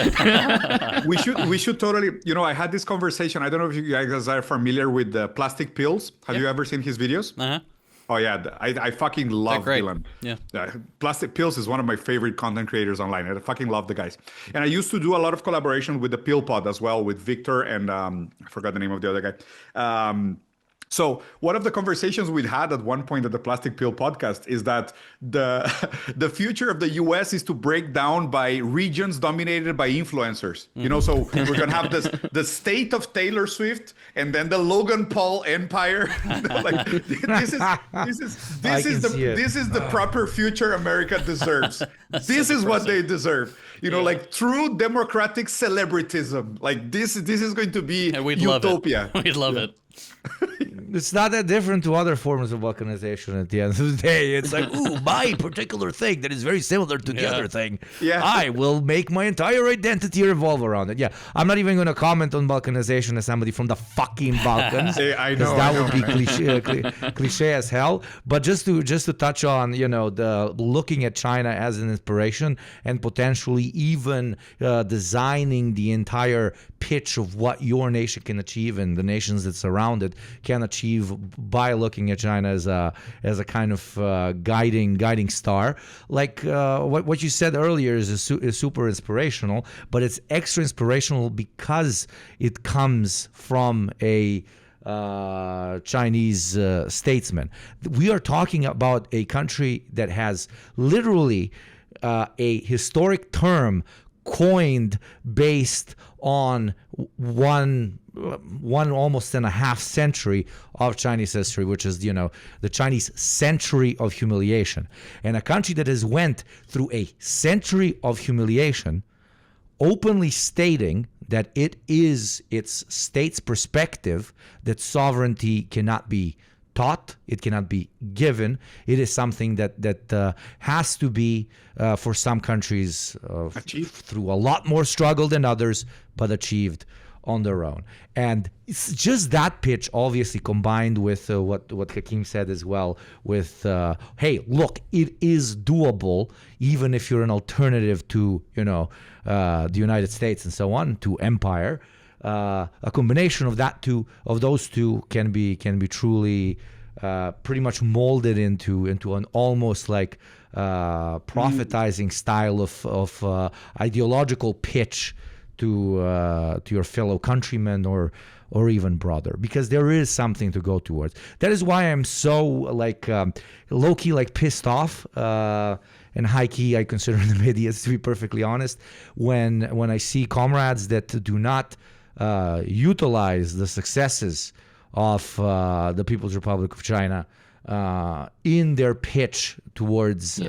We should totally. I had this conversation. I don't know if you guys are familiar with the plastic pills. Have you ever seen his videos? Uh-huh. Oh yeah, I fucking love great. Dylan. Yeah. Plastic Pills is one of my favorite content creators online. I fucking love the guys. And I used to do a lot of collaboration with the Pill Pod as well, with Victor and I forgot the name of the other guy. So one of the conversations we had at one point at the Plastic Pill podcast is that the future of the US is to break down by regions dominated by influencers. So we're gonna have the state of Taylor Swift and then the Logan Paul empire. Like this is the proper future America deserves. This is what they deserve. Like true democratic celebritism. Like this is going to be utopia. We'd love it. It's not that different to other forms of balkanization at the end of the day. It's like, ooh, my particular thing that is very similar to the other thing. Yeah. I will make my entire identity revolve around it. Yeah. I'm not even going to comment on balkanization as somebody from the fucking Balkans. I know. Because that would be cliche as hell. But just to touch on, the looking at China as an inspiration and potentially even designing the entire pitch of what your nation can achieve and the nations that surround it can achieve by looking at China as a kind of guiding star. Like what you said earlier is super inspirational, but it's extra inspirational because it comes from a Chinese statesman. We are talking about a country that has literally a historic term coined based on one almost and a half century of Chinese history, which is, the Chinese century of humiliation. And a country that has went through a century of humiliation, openly stating that it is its state's perspective that sovereignty cannot be taught, it cannot be given. It is something that has to be, for some countries, achieved through a lot more struggle than others, but achieved on their own. And it's just that pitch, obviously, combined with what Hakeem said as well, with, hey, look, it is doable, even if you're an alternative to, the United States and so on, to empire. A combination of those two can be truly pretty much molded into an almost like prophetizing style of ideological pitch to your fellow countrymen or even brother, because there is something to go towards. That is why I'm so low-key pissed off and high-key I consider them idiots, to be perfectly honest, when I see comrades that do not utilize the successes of the People's Republic of China in their pitch towards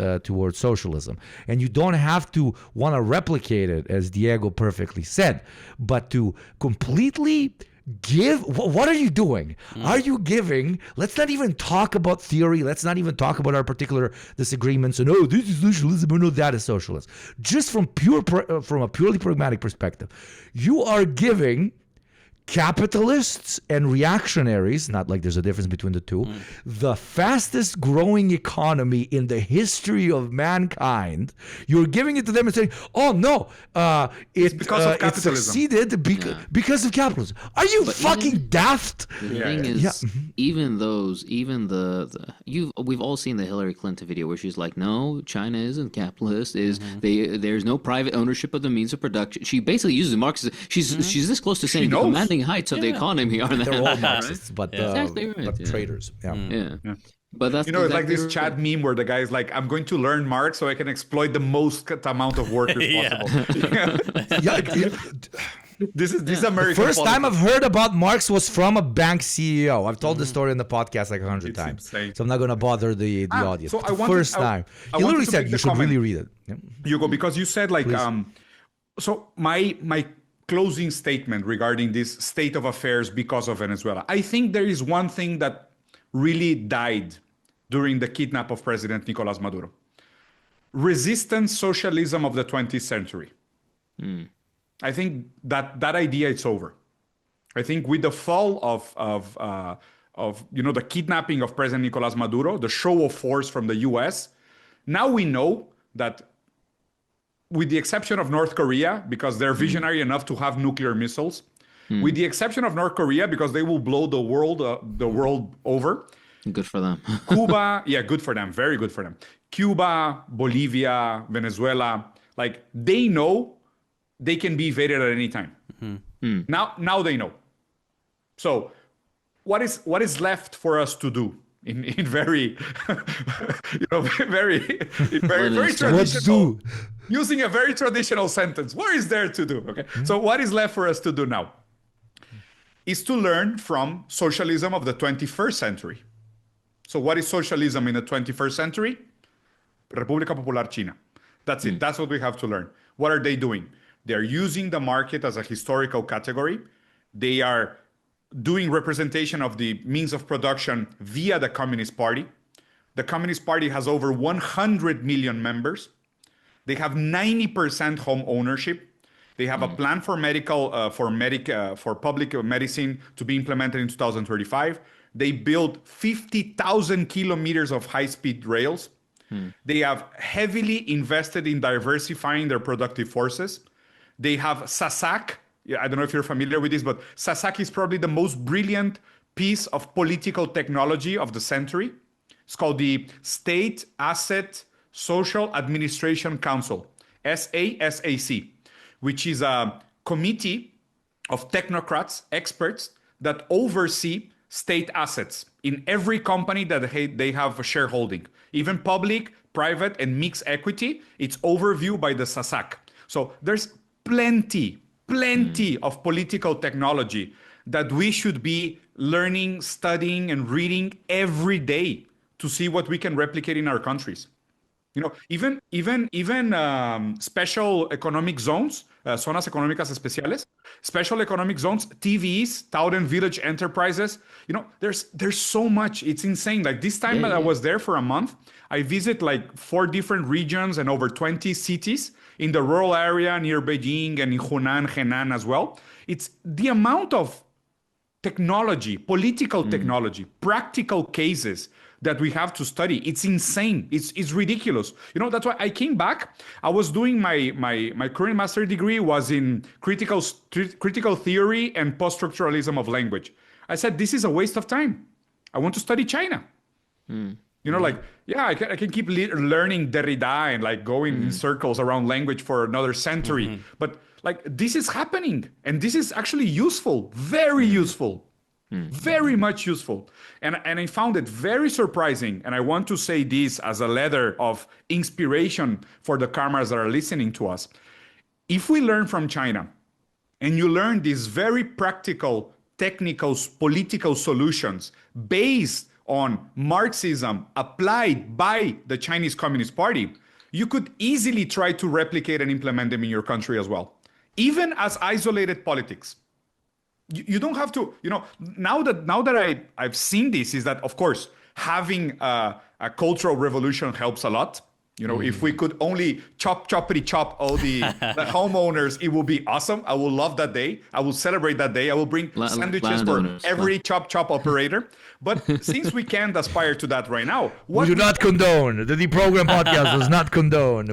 socialism. And you don't have to want to replicate it, as Diego perfectly said, but to completely give. What are you doing? Are you giving? Let's not even talk about theory. Let's not even talk about our particular disagreements. And this is socialism, or no, that is socialism. Just from a purely pragmatic perspective, you are giving capitalists and reactionaries, not like there's a difference between the two, the fastest growing economy in the history of mankind. You're giving it to them and saying, oh no, it's because of capitalism. It succeeded because of capitalism. Are you fucking daft? The thing is, even we've all seen the Hillary Clinton video where she's like, no, China isn't capitalist. There's no private ownership of the means of production. She basically uses Marxism. She's this close to saying the commanding heights of the economy are they're all Marxists, but traders. Yeah. But that's it's like this chat meme where the guy is like, I'm going to learn Marx so I can exploit the most amount of workers possible. This is American. The first time I've heard about Marx was from a bank CEO. I've told the story in the podcast like 100 times. Insane. So I'm not going to bother the audience. So first time. He literally said you should really read it. Yeah. Hugo, because you said so my closing statement regarding this state of affairs because of Venezuela. I think there is one thing that really died during the kidnap of President Nicolás Maduro. Resistance socialism of the 20th century. I think that idea is over. I think with the fall of the kidnapping of President Nicolas Maduro, the show of force from the U.S., now we know that, with the exception of North Korea, because they're visionary enough to have nuclear missiles, with the exception of North Korea, because they will blow the world over. Good for them. Cuba, yeah, good for them, very good for them. Cuba, Bolivia, Venezuela, like they know they can be invaded at any time. Now they know. So, what is left for us to do in very, very traditional, using a very traditional sentence? What is there to do? Okay, so what is left for us to do now is to learn from socialism of the 21st century. So what is socialism in the 21st century? República Popular China. That's it. That's what we have to learn. What are they doing? They're using the market as a historical category. They are doing representation of the means of production via the Communist Party. The Communist Party has over 100 million members. They have 90% home ownership. They have a plan for public medicine to be implemented in 2035. They built 50,000 kilometers of high-speed rails. They have heavily invested in diversifying their productive forces. They have SASAC. I don't know if you're familiar with this, but SASAC is probably the most brilliant piece of political technology of the century. It's called the State Asset Social Administration Council, SASAC, which is a committee of technocrats, experts that oversee state assets in every company that they have a shareholding, even public, private, and mixed equity. It's overviewed by the SASAC. So there's plenty of political technology that we should be learning, studying, and reading every day to see what we can replicate in our countries. Even special economic zones, zonas económicas especiales, special economic zones, TVs, Town Village Enterprises. There's so much. It's insane. Like this time that I was there for a month, I visit like 4 different regions and over 20 cities in the rural area near Beijing and in Hunan, Henan as well. It's the amount of technology, political technology, practical cases that we have to study. It's insane. It's ridiculous. That's why I came back. I was doing my current master degree was in critical theory and post-structuralism of language. I said, this is a waste of time. I want to study China. I can keep learning Derrida and like going in circles around language for another century. But like this is happening, and this is actually useful, very useful. Very much useful. And I found it very surprising. And I want to say this as a letter of inspiration for the cameras that are listening to us. If we learn from China and you learn these very practical, technical, political solutions based on Marxism applied by the Chinese Communist Party, you could easily try to replicate and implement them in your country as well, even as isolated politics. You don't have to, now that I've seen this, is that, of course, having a cultural revolution helps a lot. If we could only chop all the homeowners, it would be awesome. I will love that day. I will celebrate that day. I will bring sandwiches for every chop operator. But since we can't aspire to that right now, we do not condone. The Deprogram podcast does not condone.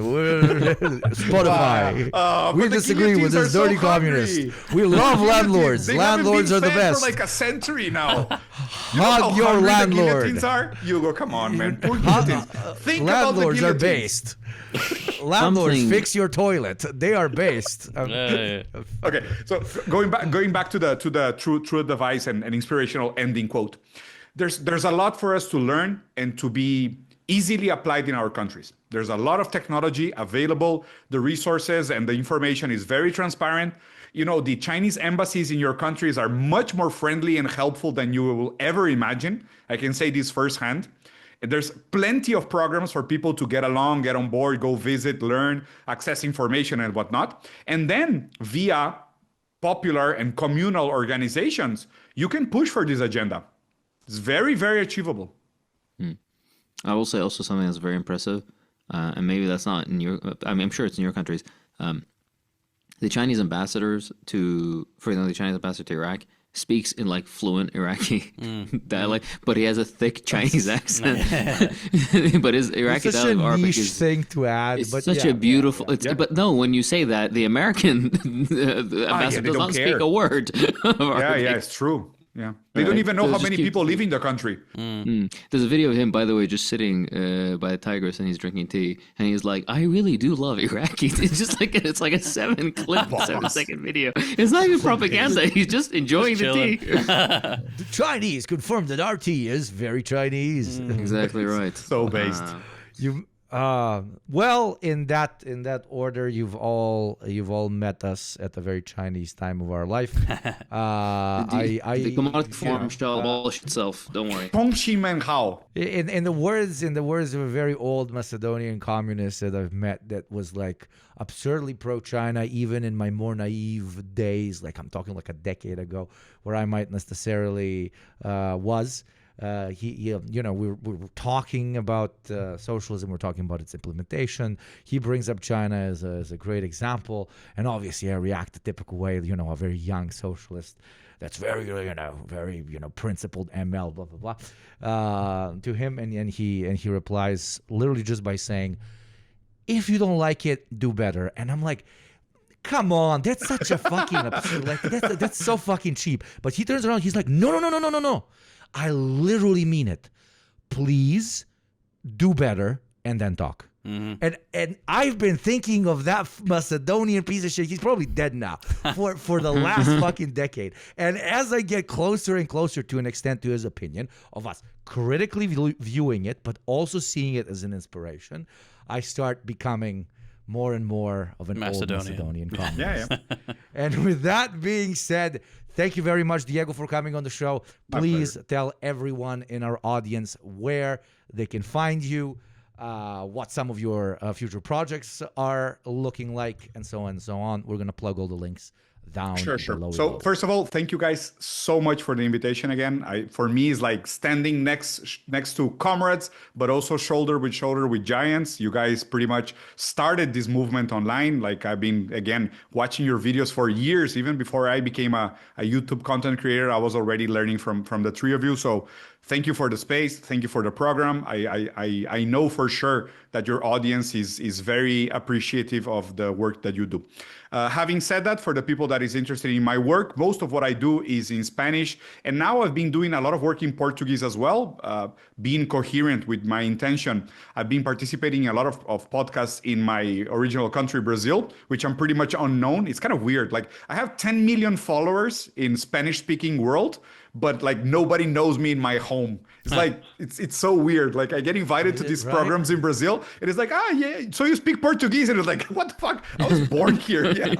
Spotify. We disagree with this dirty communist. We love landlords. Landlords are the best. For like a century now. Hug your landlord. You go, come on, man. Poor guillotines. Think landlords about the are based. Landlords, fix your toilet. They are based. Okay, so going back to the true device and inspirational ending quote. There's a lot for us to learn and to be easily applied in our countries. There's a lot of technology available. The resources and the information is very transparent. The Chinese embassies in your countries are much more friendly and helpful than you will ever imagine. I can say this firsthand. There's plenty of programs for people to get along, get on board, go visit, learn, access information and whatnot. And then via popular and communal organizations, you can push for this agenda. It's very, very achievable. I will say also something that's very impressive, and maybe that's not in your, I'm sure it's in your countries. The Chinese ambassadors the Chinese ambassador to Iraq speaks in like fluent Iraqi dialect, but he has a thick Chinese accent. But his Iraqi It's such a dialect of Arabic niche is thing to add. it's But such yeah, a beautiful. yeah, It's, But no, when you say that, the American the ambassador they does don't not care. speak a word. Of Yeah, Arabic. yeah, it's true. Yeah, they don't even know So how just many keep- people live in the country. There's a video of him, by the way, just sitting by a tigress and he's drinking tea, and he's like, "I really do love Iraqi." It's just like it's like a 7-second video. It's not even propaganda. He's just enjoying the tea. The Chinese confirmed that our tea is very Chinese. Exactly right. So based. You well, in that order, you've all met us at the very Chinese time of our life. The commodity form shall abolish itself. Don't worry. Tong Shi Men Hao. In the words of a very old Macedonian communist that I've met, that was like absurdly pro-China, even in my more naive days, like I'm talking like a decade ago, where I might necessarily was. We were talking about socialism. We're talking about its implementation. He brings up China as a great example, and obviously I react the typical way. A very young socialist that's very principled ML blah blah blah to him, and he replies literally just by saying, "If you don't like it, do better." And I'm like, come on, that's such a fucking absurd. Like that's so fucking cheap. But he turns around, he's like, no. I literally mean it. Please do better and then talk. And I've been thinking of that Macedonian piece of shit. He's probably dead now for the last fucking decade. And as I get closer and closer to an extent to his opinion of us critically viewing it, but also seeing it as an inspiration, I start becoming more and more of an old Macedonian communist. Yeah. And with that being said, thank you very much, Diego, for coming on the show. Please tell everyone in our audience where they can find you, what some of your future projects are looking like, and so on and so on. We're going to plug all the links down Sure. below. So first of all, thank you guys so much for the invitation again. For me, it's like standing next to comrades, but also shoulder with shoulder with giants. You guys pretty much started this movement online. Like I've been, again, watching your videos for years. Even before I became a YouTube content creator, I was already learning from the three of you. So thank you for the space. Thank you for the program. I know for sure that your audience is very appreciative of the work that you do. Having said that, for the people that is interested in my work, most of what I do is in Spanish. And now I've been doing a lot of work in Portuguese as well, being coherent with my intention. I've been participating in a lot of podcasts in my original country, Brazil, which I'm pretty much unknown. It's kind of weird. Like I have 10 million followers in Spanish-speaking world, but like nobody knows me in my home. It's like it's so weird. Like I get invited to these programs in Brazil, and it's like, yeah, so you speak Portuguese, and it's like, what the fuck? I was born here. Yeah.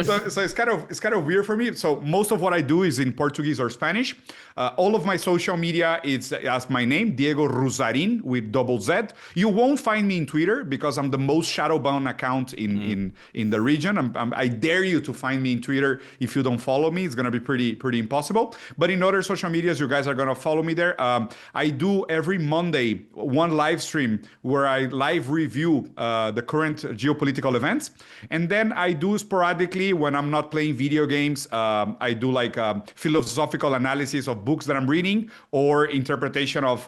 So it's kind of weird for me. So most of what I do is in Portuguese or Spanish. All of my social media is as my name, Diego Ruzarin with double Z. You won't find me in Twitter because I'm the most shadow-bound account in the region. I dare you to find me in Twitter. If you don't follow me, it's gonna be pretty impossible. But in other social medias, you guys are gonna follow me there. I do every Monday one live stream where I live review the current geopolitical events, and then I do sporadically when I'm not playing video games. I do like philosophical analysis of books that I'm reading or interpretation of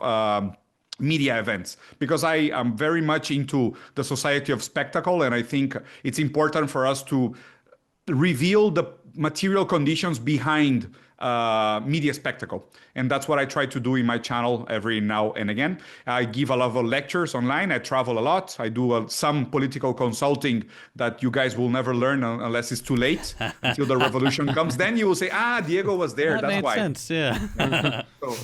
media events, because I am very much into the society of spectacle, and I think it's important for us to reveal the material conditions behind media spectacle. And that's what I try to do in my channel every now and again. I give a lot of lectures online. I travel a lot. I do some political consulting that you guys will never learn unless it's too late, until the revolution comes. Then you will say, Diego was there. That That's made why. sense, yeah. So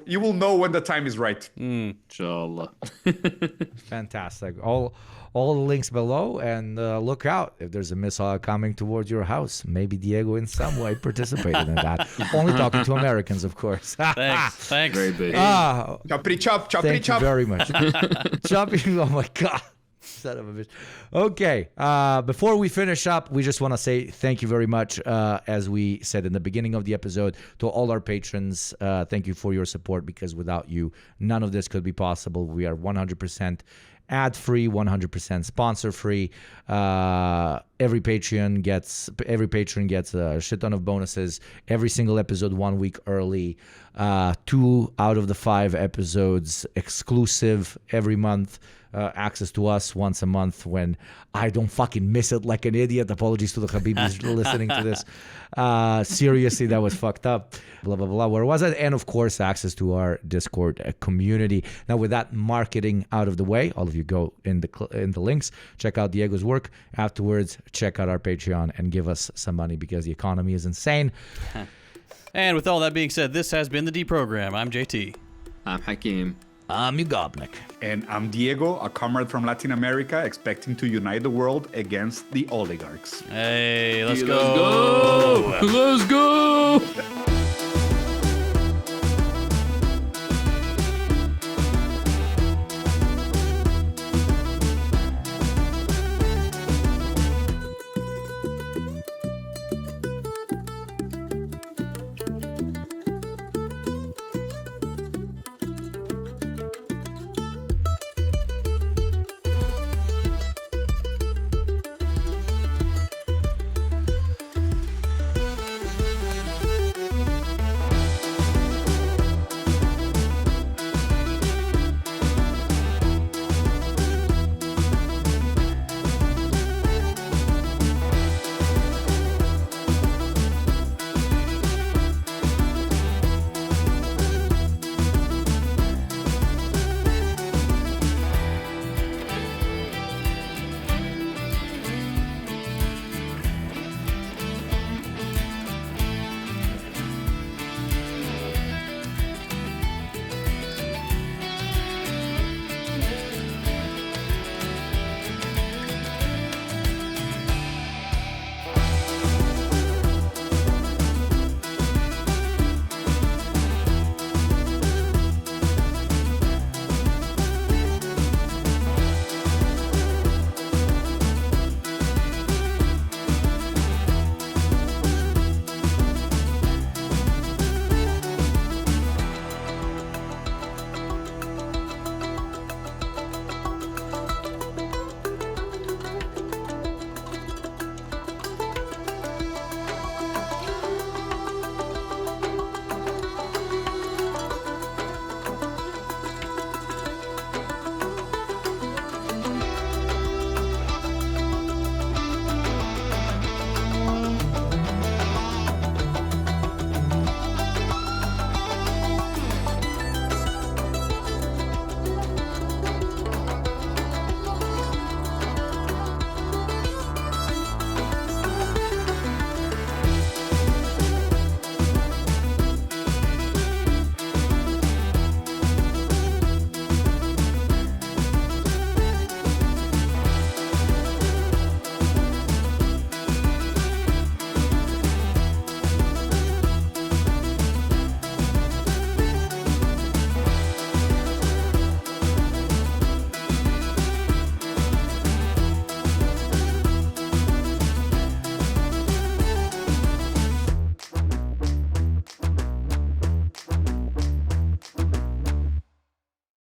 you will know when the time is right. Inshallah. Fantastic. All the links below, and look out if there's a missile coming towards your house. Maybe Diego in some way participated in that. Only talking to Americans, of course. Thanks. Very big. Choppity chop, choppity Thank you chop. very much. Chopping, oh my God. Son of a bitch. Okay, before we finish up, we just want to say thank you very much, as we said in the beginning of the episode, to all our patrons. Thank you for your support, because without you, none of this could be possible. We are 100% ad-free, 100% sponsor-free. Every patron gets a shit ton of bonuses. Every single episode 1 week early. 2 out of the 5 episodes exclusive every month. Access to us once a month when I don't fucking miss it like an idiot. Apologies to the Habibis listening to this. Seriously, that was fucked up. Blah, blah, blah. Where was it? And of course, access to our Discord community. Now, with that marketing out of the way, all of you go in the links, check out Diego's work. Afterwards, check out our Patreon and give us some money because the economy is insane. And with all that being said, this has been the D Program. I'm JT. I'm Hakeem. I'm Ugobnik. And I'm Diego, a comrade from Latin America, expecting to unite the world against the oligarchs. Hey, let's go. Let's go.